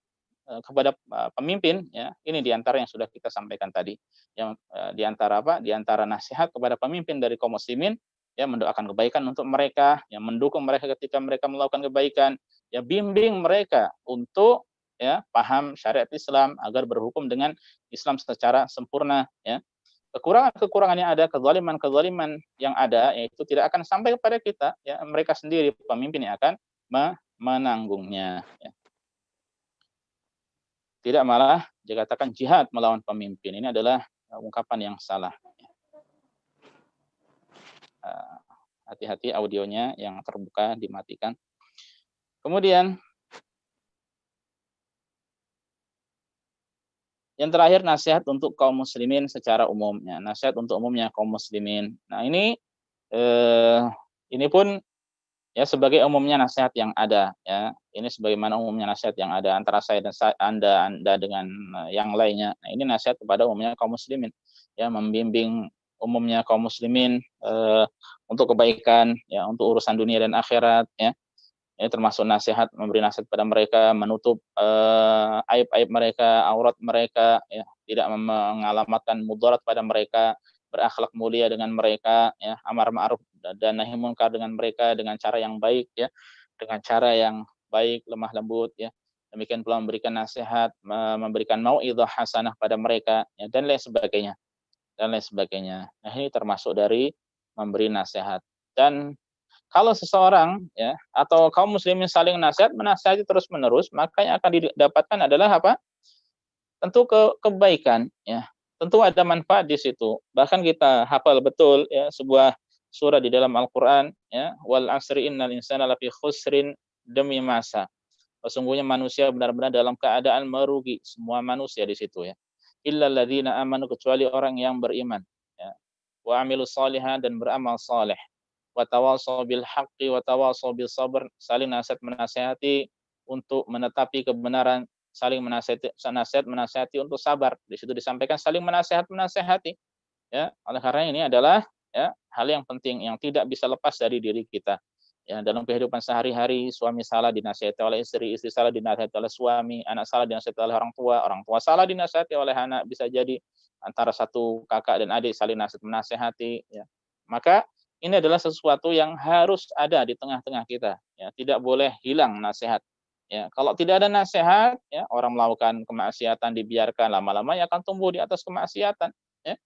kepada pemimpin, ya, ini diantara yang sudah kita sampaikan tadi. Yang di apa? Di nasihat kepada pemimpin dari kaum muslimin, ya, mendoakan kebaikan untuk mereka, yang mendukung mereka ketika mereka melakukan kebaikan, ya, bimbing mereka untuk, ya, paham syariat Islam agar berhukum dengan Islam secara sempurna, ya. Kekurangan-kekurangan yang ada, kezaliman-kezaliman yang ada, yaitu tidak akan sampai kepada kita, ya, mereka sendiri pemimpin yang akan menanggungnya, ya. Tidak malah dikatakan jihad melawan pemimpin. Ini adalah ungkapan yang salah. Hati-hati audionya yang terbuka dimatikan. Kemudian yang terakhir nasihat untuk kaum muslimin secara umumnya, nasihat untuk umumnya kaum muslimin. Nah, ini pun ya sebagai umumnya nasihat yang ada, ya. Ini sebagaimana umumnya nasihat yang ada antara saya dan Anda dengan yang lainnya. Nah, ini nasihat kepada umumnya kaum muslimin, ya, membimbing umumnya kaum muslimin untuk kebaikan, ya, untuk urusan dunia dan akhirat, ya. Ini termasuk nasihat, memberi nasihat pada mereka, menutup aib-aib mereka, aurat mereka, ya, tidak mengalamatkan mudarat pada mereka, berakhlak mulia dengan mereka, ya, amar ma'ruf dan nahi munkar dengan mereka dengan cara yang baik, ya, dengan cara yang baik, lemah lembut, ya. Demikian pula memberikan nasihat, memberikan mau'izah hasanah pada mereka, ya, dan lain sebagainya, dan lain sebagainya. Nah, ini termasuk dari memberi nasihat. Dan kalau seseorang, ya, atau kaum muslimin saling nasihat, menasihati terus-menerus, maka yang akan didapatkan adalah apa? Tentu kebaikan, ya. Tentu ada manfaat di situ. Bahkan kita hafal betul, ya, sebuah surah di dalam Al-Qur'an, ya, wal 'asri innal insana lafi khusrin, demi masa. Sesungguhnya manusia benar-benar dalam keadaan merugi, semua manusia di situ, ya. Illal ladzina amanu, kecuali orang yang beriman, ya. Wa 'amilus shalihat, dan beramal saleh. Wa tawashaw bil haqqi wa tawashaw bis sabr, saling nasihat menasihati untuk menetapi kebenaran, saling menasihati untuk sabar. Di situ disampaikan saling menasihati, ya. Oleh karena ini adalah, ya, hal yang penting yang tidak bisa lepas dari diri kita. Ya, dalam kehidupan sehari-hari, suami salah dinasihati oleh istri, istri salah dinasihati oleh suami, anak salah dinasihati oleh orang tua salah dinasihati oleh anak, bisa jadi antara satu kakak dan adik saling nasihat menasihati, ya. Maka ini adalah sesuatu yang harus ada di tengah-tengah kita, ya, tidak boleh hilang nasihat. Ya, kalau tidak ada nasihat, ya, orang melakukan kemaksiatan dibiarkan, lama-lama ya akan tumbuh di atas kemaksiatan, ya.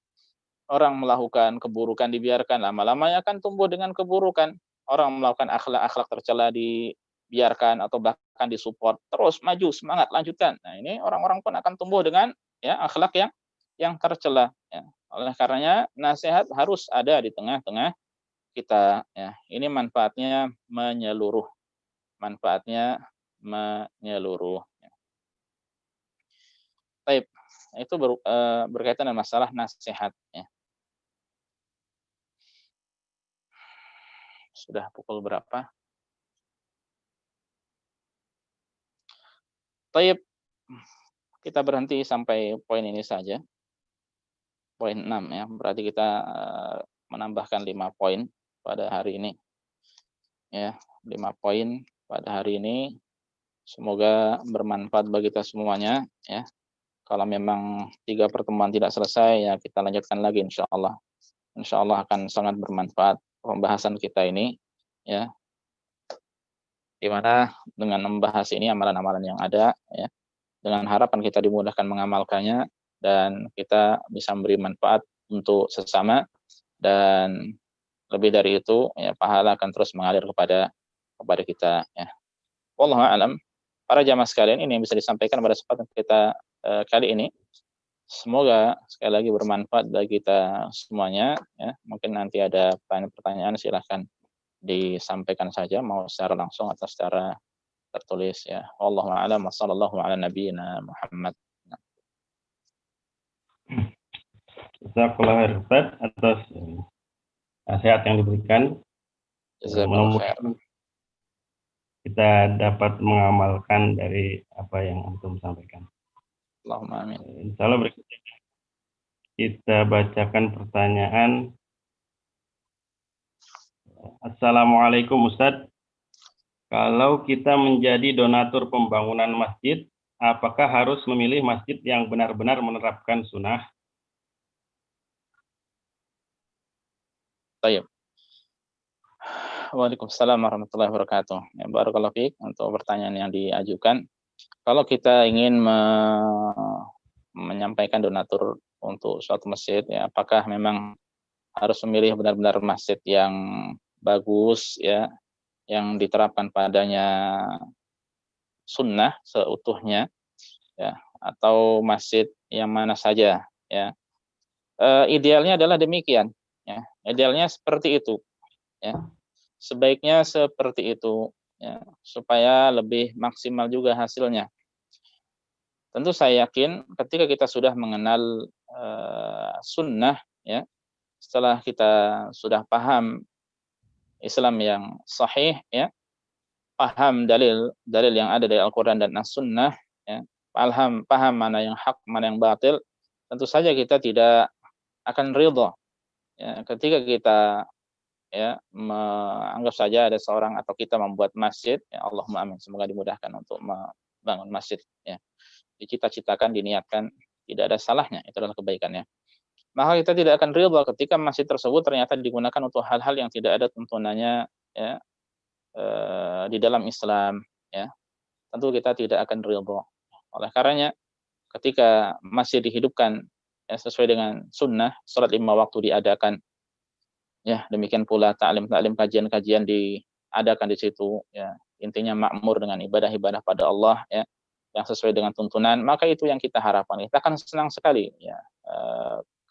orang melakukan keburukan dibiarkan, lama-lamanya akan tumbuh dengan keburukan. Orang melakukan akhlak-akhlak tercela dibiarkan atau bahkan disupport, terus maju, semangat, lanjutkan. Nah, ini orang-orang pun akan tumbuh dengan ya akhlak yang tercela ya. Oleh karenanya nasihat harus ada di tengah-tengah kita ya. Ini manfaatnya menyeluruh. Baik, itu berkaitan dengan masalah nasihat ya. Sudah pukul berapa? Baik, kita berhenti sampai poin ini saja. Poin 6 ya. Berarti kita menambahkan 5 poin pada hari ini. Ya, 5 poin pada hari ini. Semoga bermanfaat bagi kita semuanya ya. Kalau memang 3 pertemuan tidak selesai ya kita lanjutkan lagi insyaallah. Insyaallah akan sangat bermanfaat pembahasan kita ini ya. Di mana dengan membahas ini amalan-amalan yang ada ya, dengan harapan kita dimudahkan mengamalkannya dan kita bisa memberi manfaat untuk sesama dan lebih dari itu ya pahala akan terus mengalir kepada kita ya. Wallahu a'lam. Para jamaah sekalian, ini yang bisa disampaikan pada kesempatan kita kali ini. Semoga sekali lagi bermanfaat bagi kita semuanya ya. Mungkin nanti ada pertanyaan-pertanyaan silahkan disampaikan saja mau secara langsung atau secara tertulis ya. Wallahu a'lam wa sallallahu ala nabiyyina Muhammad. Jazakallahu khairan Ustaz atas nasihat yang diberikan. Jazakallahu khair. Mudah-mudahan kita dapat mengamalkan dari apa yang antum sampaikan. Allahumma amin. Insyaallah berikutnya kita bacakan pertanyaan. Assalamualaikum Ustaz. Kalau kita menjadi donatur pembangunan masjid, apakah harus memilih masjid yang benar-benar menerapkan sunnah? Baik. Waalaikumsalam warahmatullahi wabarakatuh. Ya, barakallahu fiik untuk pertanyaan yang diajukan. Kalau kita ingin menyampaikan donatur untuk suatu masjid, ya, apakah memang harus memilih benar-benar masjid yang bagus, ya, yang diterapkan padanya sunnah seutuhnya, ya, atau masjid yang mana saja, ya. Idealnya adalah demikian, ya. Idealnya seperti itu, ya. Sebaiknya seperti itu, ya, supaya lebih maksimal juga hasilnya. Tentu saya yakin ketika kita sudah mengenal sunnah, ya, setelah kita sudah paham Islam yang sahih, ya, paham dalil yang ada dari Al-Quran dan As-Sunnah, ya, paham mana yang hak, mana yang batil, tentu saja kita tidak akan ridha, ya, ketika kita ya anggap saja ada seorang atau kita membuat masjid, ya, Allahumma amin, semoga dimudahkan untuk membangun masjid, ya, dicita-citakan, diniatkan, tidak ada salahnya, itu adalah kebaikannya. Maka kita tidak akan ridha ketika masjid tersebut ternyata digunakan untuk hal-hal yang tidak ada tuntunannya ya di dalam Islam, ya. Tentu kita tidak akan ridha. Oleh karenanya ketika masjid dihidupkan ya sesuai dengan sunnah, salat 5 waktu diadakan, ya, demikian pula ta'lim-ta'lim, kajian-kajian diadakan di situ, ya. Intinya makmur dengan ibadah-ibadah pada Allah, ya, yang sesuai dengan tuntunan, maka itu yang kita harapkan. Kita akan senang sekali, ya,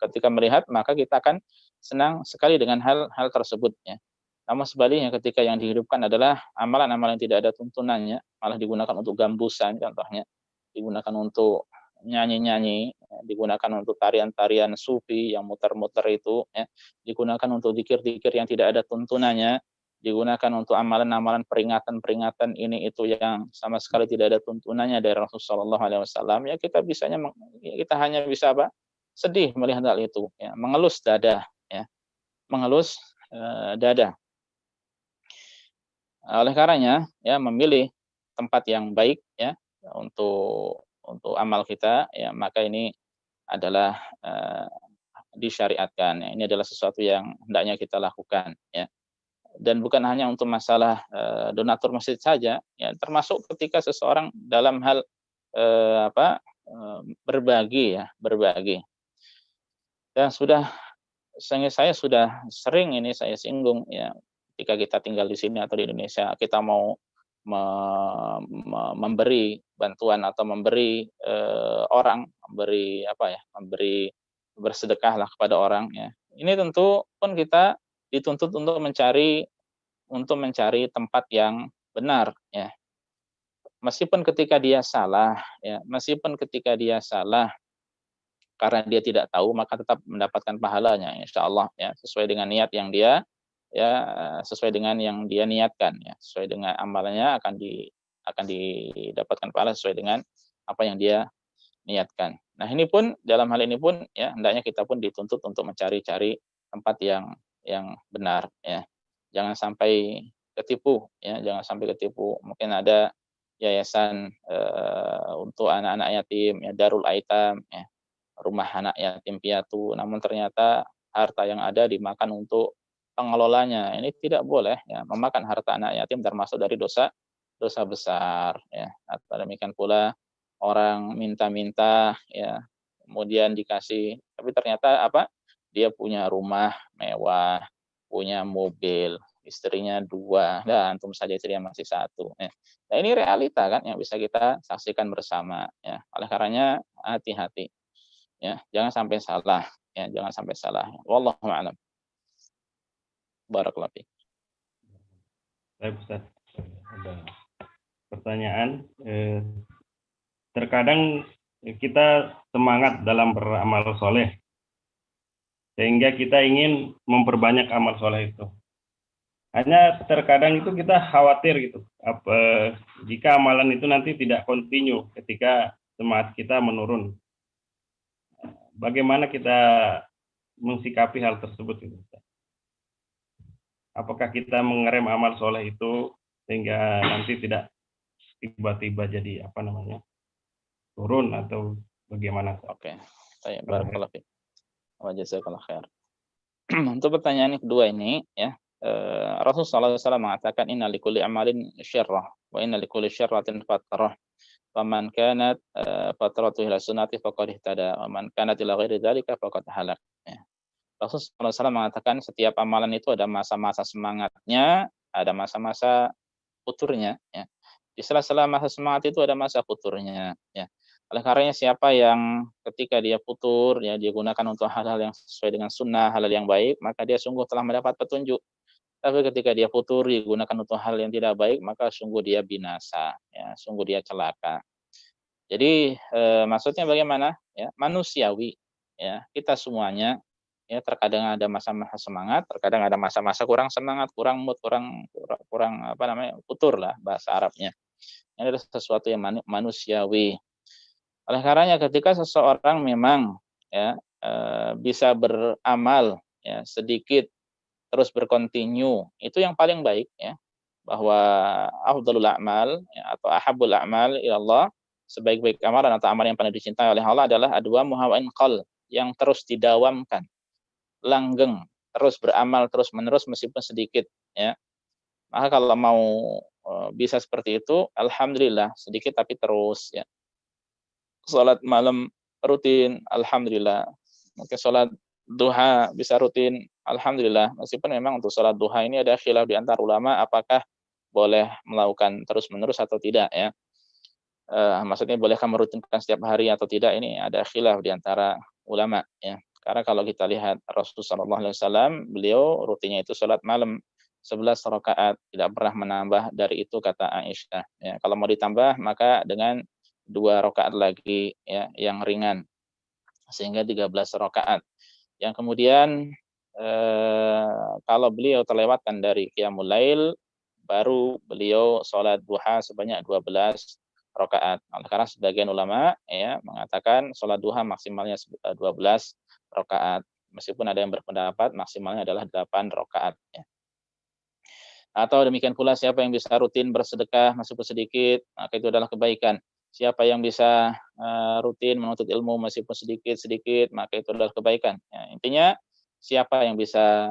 ketika melihat, maka kita akan senang sekali dengan hal-hal tersebut, ya. Namun sebaliknya ketika yang dihidupkan adalah amalan-amalan yang tidak ada tuntunannya, malah digunakan untuk gambusan contohnya, digunakan untuk nyanyi-nyanyi, digunakan untuk tarian-tarian sufi yang muter-muter itu, ya, digunakan untuk zikir-zikir yang tidak ada tuntunannya, digunakan untuk amalan-amalan peringatan-peringatan ini itu yang sama sekali tidak ada tuntunannya dari Rasulullah SAW, ya kita ya kita hanya bisa apa? Sedih melihat hal itu, ya, mengelus dada, ya, mengelus dada. Oleh karenanya, ya, memilih tempat yang baik, ya, untuk amal kita, ya, maka ini adalah disyariatkan, ya. Ini adalah sesuatu yang hendaknya kita lakukan, ya. Dan bukan hanya untuk masalah donatur masjid saja, ya, termasuk ketika seseorang dalam hal berbagi, ya, berbagi. Dan sudah saya sudah sering ini saya singgung ya, ketika kita tinggal di sini atau di Indonesia, kita mau memberi bantuan atau memberi orang, memberi apa ya, memberi bersedekahlah kepada orang ya. Ini tentu pun kita dituntut untuk mencari tempat yang benar ya. Meskipun ketika dia salah ya, meskipun ketika dia salah karena dia tidak tahu maka tetap mendapatkan pahalanya insyaallah ya, sesuai dengan niat yang dia ya, sesuai dengan yang dia niatkan ya, sesuai dengan amalannya akan didapatkan pahala sesuai dengan apa yang dia niatkan. Nah, ini pun dalam hal ini pun ya hendaknya kita pun dituntut untuk mencari-cari tempat yang benar ya. Jangan sampai ketipu ya, jangan sampai ketipu. Mungkin ada yayasan untuk anak-anak yatim ya, Darul Aitam ya, rumah anak yatim piatu, namun ternyata harta yang ada dimakan untuk pengelolanya. Ini tidak boleh ya, memakan harta anak yatim termasuk dari dosa dosa besar ya. Atau demikian pula orang minta-minta ya, kemudian dikasih tapi ternyata apa? Dia punya rumah mewah, punya mobil, istrinya 2, nah antum saja istrinya masih 1 ya. Nah, ini realita kan yang bisa kita saksikan bersama ya. Oleh karenanya hati-hati ya, jangan sampai salah ya, jangan sampai salah. Wallahu a'lam. Barakallahu fiik. Baik Ustaz, ada pertanyaan. Terkadang kita semangat dalam beramal soleh, sehingga kita ingin memperbanyak amal soleh itu. Hanya terkadang itu kita khawatir gitu, jika amalan itu nanti tidak kontinu ketika semangat kita menurun. Bagaimana kita mensikapi hal tersebut gitu, Ustaz? Apakah kita mengerem amal soleh itu sehingga nanti tidak tiba-tiba jadi turun atau bagaimana? Oke. Baik, barakallahu fiik. Wa jazakallahu khair. Untuk pertanyaan yang kedua ini ya, Rasulullah SAW mengatakan inna likulli amalin syarrah wa inna likulli syarratin fatrah. Faman kanat fatratuhu ila sunnati faqad ihtada wa man kanat ila ghairi dzalika faqad halak. Ya. Rasulullah SAW mengatakan setiap amalan itu ada masa-masa semangatnya, ada masa-masa futurnya ya. Di sela-sela masa semangat itu ada masa futurnya ya. Oleh karenanya siapa yang ketika dia futur ya dia gunakan untuk hal-hal yang sesuai dengan sunnah, hal-hal yang baik, maka dia sungguh telah mendapat petunjuk. Tapi ketika dia futur digunakan untuk hal yang tidak baik, maka sungguh dia binasa ya, sungguh dia celaka. Jadi maksudnya bagaimana ya? Manusiawi ya. Kita semuanya ya terkadang ada masa-masa semangat, terkadang ada masa-masa kurang semangat, kurang mood, kurang apa namanya? Futur lah bahasa Arabnya. Ini adalah sesuatu yang manusiawi. Oleh karenanya ketika seseorang memang ya bisa beramal ya sedikit terus berkontinu, itu yang paling baik ya. Bahwa afdhalul a'mal ya, atau ahabbul a'mal ila Allah, sebaik-baik amalan atau amalan yang paling dicintai oleh Allah adalah adwamuha wa in qall, yang terus didawamkan, langgeng, terus beramal terus-menerus meskipun sedikit ya. Maka kalau mau bisa seperti itu, alhamdulillah sedikit tapi terus ya. Salat malam rutin, alhamdulillah. Mungkin salat duha bisa rutin, alhamdulillah. Meskipun memang untuk salat duha ini ada khilaf di antara ulama apakah boleh melakukan terus-menerus atau tidak ya. Maksudnya bolehkah merutinkan setiap hari atau tidak, ini ada khilaf di antara ulama ya. Karena kalau kita lihat Rasulullah SAW, beliau rutinnya itu salat malam 11 rakaat, tidak pernah menambah dari itu kata Aisyah ya. Kalau mau ditambah maka dengan 2 rakaat lagi ya yang ringan, sehingga 13 rakaat. Yang kemudian kalau beliau terlewatkan dari qiyamul lail, baru beliau sholat duha sebanyak 12 rakaat. Karena sebagian ulama ya mengatakan sholat duha maksimalnya 12 rakaat. Meskipun ada yang berpendapat maksimalnya adalah 8 rakaat ya. Atau demikian pula siapa yang bisa rutin bersedekah meskipun sedikit, maka itu adalah kebaikan. Siapa yang bisa rutin menuntut ilmu meskipun sedikit-sedikit, maka itu adalah kebaikan. Ya, intinya siapa yang bisa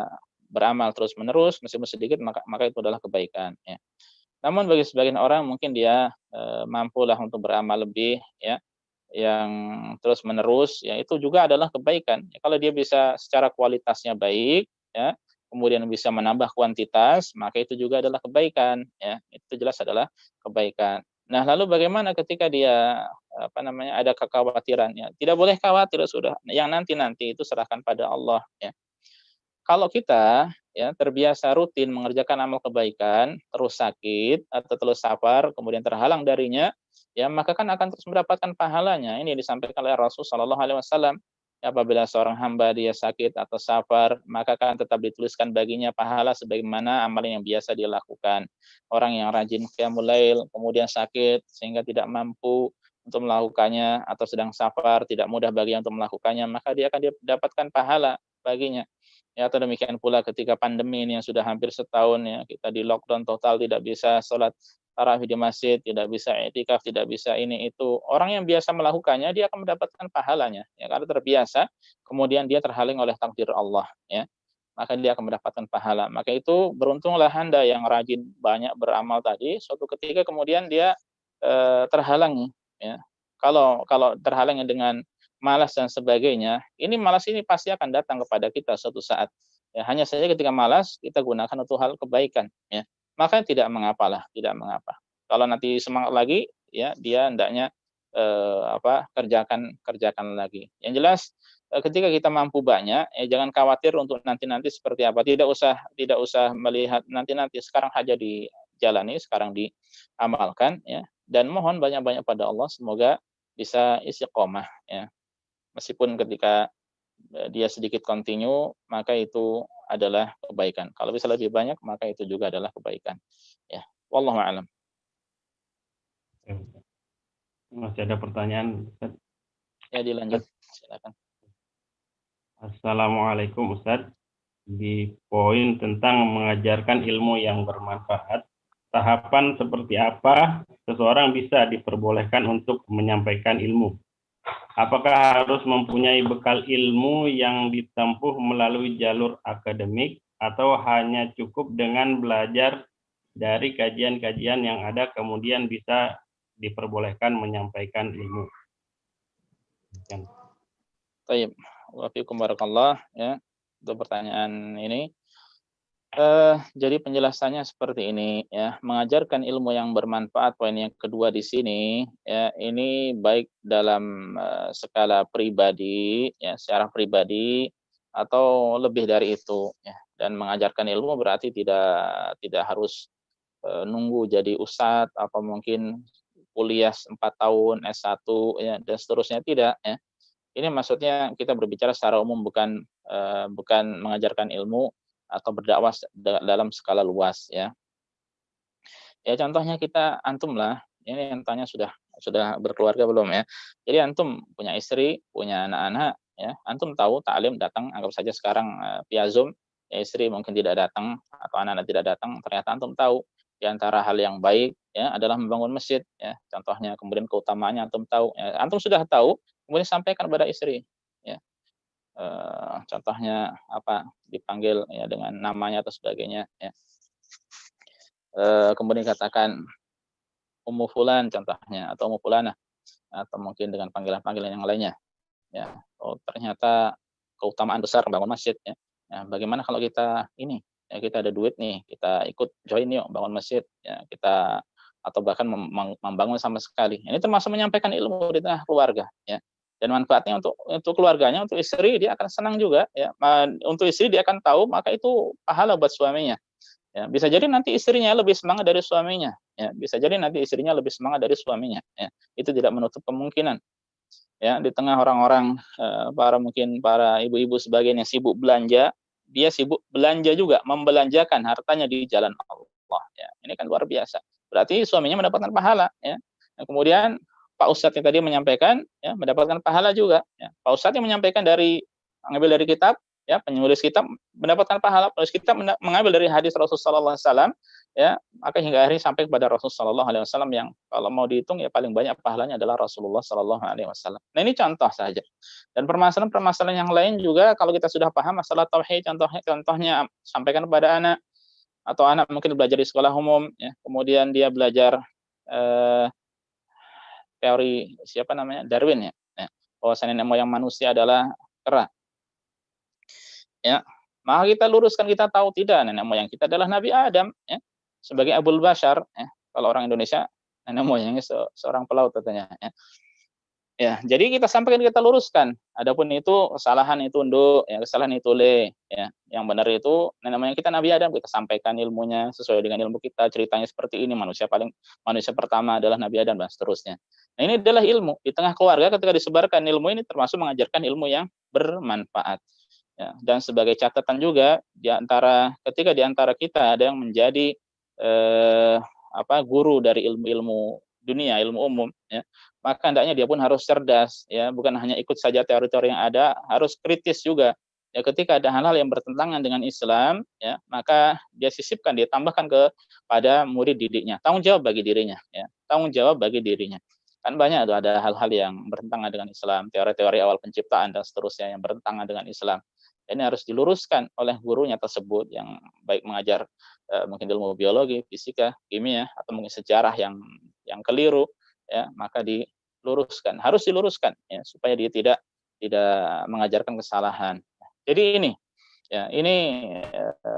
beramal terus-menerus meskipun sedikit, maka itu adalah kebaikan. Ya. Namun bagi sebagian orang mungkin dia mampulah untuk beramal lebih, ya, yang terus menerus, ya itu juga adalah kebaikan. Ya, kalau dia bisa secara kualitasnya baik, ya, kemudian bisa menambah kuantitas, maka itu juga adalah kebaikan, ya. Itu jelas adalah kebaikan. Nah, lalu bagaimana ketika dia apa namanya ada kekhawatiran, ya? Tidak boleh khawatir sudah. Yang nanti-nanti itu serahkan pada Allah, ya. Kalau kita ya terbiasa rutin mengerjakan amal kebaikan, terus sakit atau terus safar, kemudian terhalang darinya, ya maka kan akan terus mendapatkan pahalanya. Ini disampaikan oleh Rasul Shallallahu Alaihi Wasallam. Apabila seorang hamba dia sakit atau safar, maka akan tetap dituliskan baginya pahala sebagaimana amal yang biasa dia lakukan. Orang yang rajin qiyamul lail, kemudian sakit sehingga tidak mampu untuk melakukannya atau sedang safar, tidak mudah baginya untuk melakukannya, maka dia akan dapatkan pahala baginya. Ya, atau demikian pula ketika pandemi ini yang sudah hampir setahun ya, kita di lockdown total, tidak bisa sholat tarawih di masjid, tidak bisa i'tikaf, tidak bisa ini itu. Orang yang biasa melakukannya dia akan mendapatkan pahalanya ya, karena terbiasa, kemudian dia terhalang oleh takdir Allah ya. Maka dia akan mendapatkan pahala. Maka itu beruntunglah Anda yang rajin banyak beramal tadi, suatu ketika kemudian dia terhalangi ya. Kalau kalau terhalangi dengan malas dan sebagainya, ini malas ini pasti akan datang kepada kita suatu saat. Ya, hanya saja ketika malas kita gunakan untuk hal kebaikan, ya. Maka tidak mengapalah, tidak mengapa. Kalau nanti semangat lagi, ya dia hendaknya kerjakan kerjakan lagi. Yang jelas ketika kita mampu banyak, ya jangan khawatir untuk nanti-nanti seperti apa. Tidak usah melihat nanti-nanti. Sekarang saja dijalani, sekarang diamalkan, ya. Dan mohon banyak-banyak pada Allah semoga bisa istiqomah, ya. Meskipun ketika dia sedikit continue, maka itu adalah kebaikan. Kalau bisa lebih banyak, maka itu juga adalah kebaikan. Ya, wallahu a'lam. Masih ada pertanyaan, Ustaz? Ya, dilanjut. Silakan. Assalamualaikum Ustaz. Di poin tentang mengajarkan ilmu yang bermanfaat, tahapan seperti apa seseorang bisa diperbolehkan untuk menyampaikan ilmu? Apakah harus mempunyai bekal ilmu yang ditempuh melalui jalur akademik atau hanya cukup dengan belajar dari kajian-kajian yang ada kemudian bisa diperbolehkan menyampaikan ilmu? Baik, wafikum barakallah ya untuk pertanyaan ini. Jadi penjelasannya seperti ini ya, mengajarkan ilmu yang bermanfaat, poin yang kedua di sini ya, ini baik dalam skala pribadi ya, secara pribadi atau lebih dari itu ya. Dan mengajarkan ilmu berarti tidak harus nunggu jadi ustadz atau mungkin kuliah 4 tahun S1 ya dan seterusnya, tidak ya. Ini maksudnya kita berbicara secara umum, bukan mengajarkan ilmu atau berdakwah dalam skala luas ya. Ya contohnya kita antum lah, ini yang tanya sudah berkeluarga belum ya. Jadi antum punya istri, punya anak-anak ya, antum tahu taklim datang, anggap saja sekarang via Zoom, ya istri mungkin tidak datang atau anak-anak tidak datang, ternyata antum tahu di antara hal yang baik ya adalah membangun masjid ya. Contohnya, kemudian keutamaannya antum tahu ya. Antum sudah tahu, kemudian sampaikan kepada istri ya. Contohnya apa, dipanggil ya dengan namanya atau sebagainya ya. Kemudian katakan Ummu Fulan contohnya, atau Ummu Fulanah, atau mungkin dengan panggilan-panggilan yang lainnya ya. Oh ternyata keutamaan besar bangun masjid ya. Nah, bagaimana kalau kita ini ya, kita ada duit nih, kita ikut join yuk bangun masjid ya, kita atau bahkan membangun sama sekali. Ini termasuk menyampaikan ilmu di tengah keluarga ya. Dan manfaatnya untuk keluarganya, untuk istri dia akan senang juga ya. Untuk istri dia akan tahu, maka itu pahala buat suaminya. Ya, bisa jadi nanti istrinya lebih semangat dari suaminya. Ya, bisa jadi nanti istrinya lebih semangat dari suaminya. Ya, itu tidak menutup kemungkinan. Ya, di tengah orang-orang mungkin para ibu-ibu sebagian yang sibuk belanja, dia sibuk belanja juga, membelanjakan hartanya di jalan Allah. Ya, ini kan luar biasa. Berarti suaminya mendapatkan pahala. Ya. Dan kemudian Pak Ustadz yang tadi menyampaikan, ya, mendapatkan pahala juga. Ya. Pak Ustadz yang menyampaikan mengambil dari kitab, ya, penulis kitab mendapatkan pahala, penulis kitab mengambil dari hadis Rasulullah SAW, ya, maka hingga hari sampai kepada Rasulullah SAW yang kalau mau dihitung ya paling banyak pahalanya adalah Rasulullah SAW. Nah ini contoh saja. Dan permasalahan-permasalahan yang lain juga kalau kita sudah paham masalah tauhid, contohnya sampaikan kepada anak, atau anak mungkin belajar di sekolah umum, ya, kemudian dia belajar teori siapa namanya, Darwin ya, bahwasanya nenek moyang manusia adalah kera. Ya, maka kita luruskan, kita tahu tidak, nenek moyang kita adalah Nabi Adam, ya, sebagai Abul Bashar, ya. Kalau orang Indonesia nenek moyangnya seorang pelaut katanya, ya. Ya, jadi kita sampaikan, kita luruskan. Adapun itu kesalahan itu nduk, ya, kesalahan itu le, ya. Yang benar itu nenek moyang kita Nabi Adam, kita sampaikan ilmunya sesuai dengan ilmu kita, ceritanya seperti ini, manusia pertama adalah Nabi Adam dan seterusnya. Nah, ini adalah ilmu. Di tengah keluarga ketika disebarkan ilmu ini termasuk mengajarkan ilmu yang bermanfaat. Ya, dan sebagai catatan juga ketika di antara kita ada yang menjadi guru dari ilmu-ilmu dunia, ilmu umum, ya, maka hendaknya dia pun harus cerdas, ya, bukan hanya ikut saja teori-teori yang ada, harus kritis juga. Ya, ketika ada hal-hal yang bertentangan dengan Islam, ya, maka dia sisipkan, dia tambahkan kepada murid didiknya. Tanggung jawab bagi dirinya, ya. Tanggung jawab bagi dirinya. Kan banyak tuh ada hal-hal yang bertentangan dengan Islam, teori-teori awal penciptaan dan seterusnya yang bertentangan dengan Islam. Ini harus diluruskan oleh gurunya tersebut yang baik mengajar mungkin ilmu biologi, fisika, kimia, atau mungkin sejarah yang keliru, ya, maka diluruskan, harus diluruskan, ya, supaya dia tidak mengajarkan kesalahan. Jadi ini, ya, ini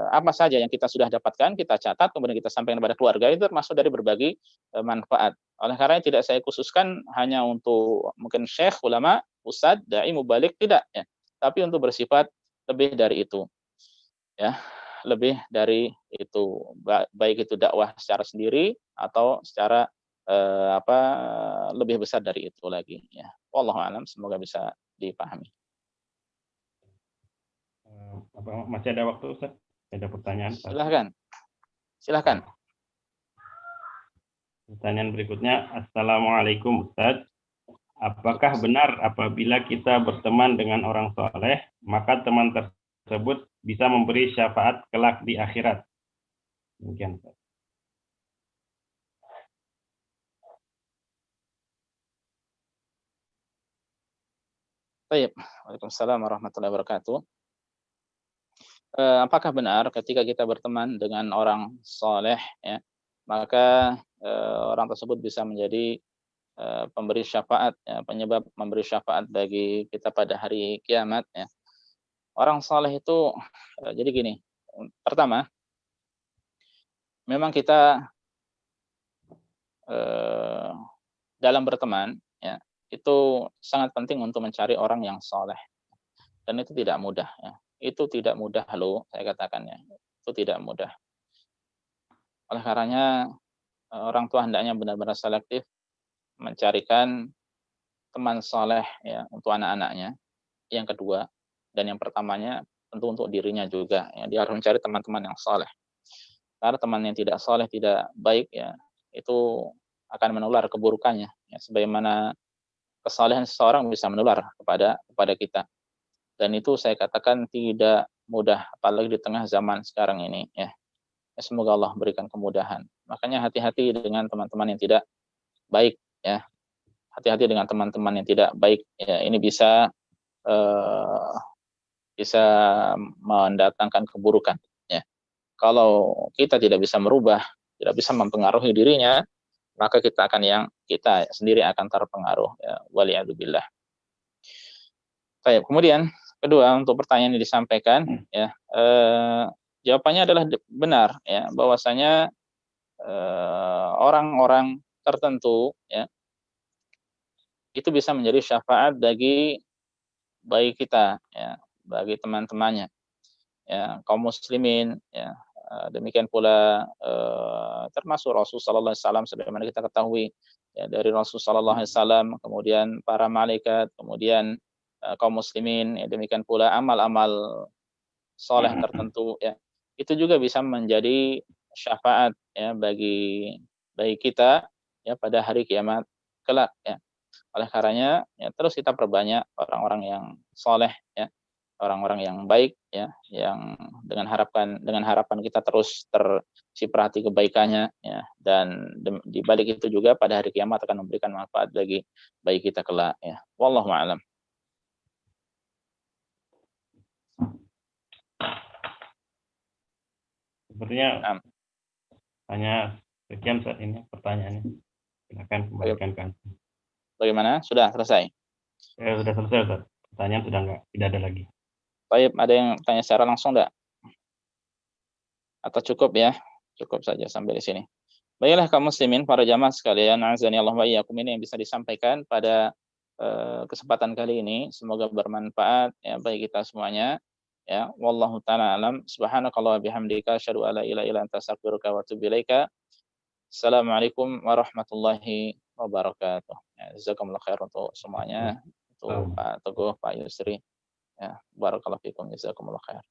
apa saja yang kita sudah dapatkan, kita catat, kemudian kita sampaikan kepada keluarga, itu termasuk dari berbagi manfaat. Oleh karena tidak saya khususkan hanya untuk mungkin syekh, ulama, ustadz, dai, mubalik, tidak, ya, tapi untuk bersifat lebih dari itu, ya, lebih dari itu, baik itu dakwah secara sendiri atau secara lebih besar dari itu lagi, ya. Wallahu a'lam, semoga bisa dipahami. Masih ada waktu, Ustaz? Ada pertanyaan? Silahkan. Pertanyaan berikutnya, Assalamualaikum Ustaz. Apakah benar apabila kita berteman dengan orang soleh, maka teman tersebut bisa memberi syafaat kelak di akhirat? Demikian. Baik. Waalaikumsalam warahmatullahi wabarakatuh. Apakah benar ketika kita berteman dengan orang soleh, ya, maka orang tersebut bisa menjadi pemberi syafaat, ya, penyebab memberi syafaat bagi kita pada hari kiamat, ya. Orang soleh itu jadi gini, pertama, memang kita dalam berteman, ya, itu sangat penting untuk mencari orang yang soleh, dan itu tidak mudah, ya. Itu tidak mudah loh, saya katakan, ya. Itu tidak mudah. Oleh karenanya orang tua hendaknya benar-benar selektif mencarikan teman soleh, ya, untuk anak-anaknya. Yang kedua dan yang pertamanya tentu untuk dirinya juga, ya, dia harus mencari teman-teman yang soleh. Karena teman yang tidak soleh, tidak baik, ya, itu akan menular keburukannya, ya, sebagaimana kesalehan seseorang bisa menular kepada kita. Dan itu saya katakan tidak mudah, apalagi di tengah zaman sekarang ini, ya. Semoga Allah berikan kemudahan. Makanya hati-hati dengan teman-teman yang tidak baik, ya. Hati-hati dengan teman-teman yang tidak baik, ya. Ini bisa mendatangkan keburukan, ya. Kalau kita tidak bisa merubah, tidak bisa mempengaruhi dirinya, maka kita sendiri akan terpengaruh, ya. Waliyadzubillah. Baik, kemudian kedua, untuk pertanyaan yang disampaikan, ya, jawabannya adalah benar, ya, bahwasanya orang-orang tertentu, ya, itu bisa menjadi syafaat bagi kita, ya, bagi teman-temannya, ya, kaum muslimin, ya. Demikian pula termasuk Rasul sallallahu alaihi wasallam, sebagaimana kita ketahui, ya, dari Rasul sallallahu alaihi wasallam, kemudian para malaikat, kemudian kaum muslimin, ya, demikian pula amal-amal soleh tertentu, ya, itu juga bisa menjadi syafaat, ya, bagi kita, ya, pada hari kiamat kelak, ya. Oleh karenanya, ya, terus kita perbanyak orang-orang yang soleh, ya, orang-orang yang baik, ya, yang dengan harapan kita terus terciprati kebaikannya, ya, dan di balik itu juga pada hari kiamat akan memberikan manfaat bagi kita kelak, ya. Wallahu a'lam. Sepertinya hanya sekian saat ini pertanyaannya. Silakan kembalikan ke Anda. Bagaimana? Sudah selesai? Sudah selesai, Ustaz. Pertanyaan sudah tidak ada lagi. Baik, ada yang tanya secara langsung enggak? Atau cukup ya? Cukup saja sampai di sini. Baiklah kaum muslimin, para jamaah sekalian, azani Allah wa iyyakum, ini yang bisa disampaikan pada kesempatan kali ini. Semoga bermanfaat ya bagi kita semuanya. Ya, wallahu taala alam. Subhanakallah bihamdika asyhadu an la ilaha illa anta astaghfiruka wa atubu ilaika. Assalamualaikum warahmatullahi wabarakatuh. Ya, jazakumullah khair untuk semuanya, untuk Pak Teguh, Pak Yusri. Ya, barakallahu fikum, jazakumullah khair.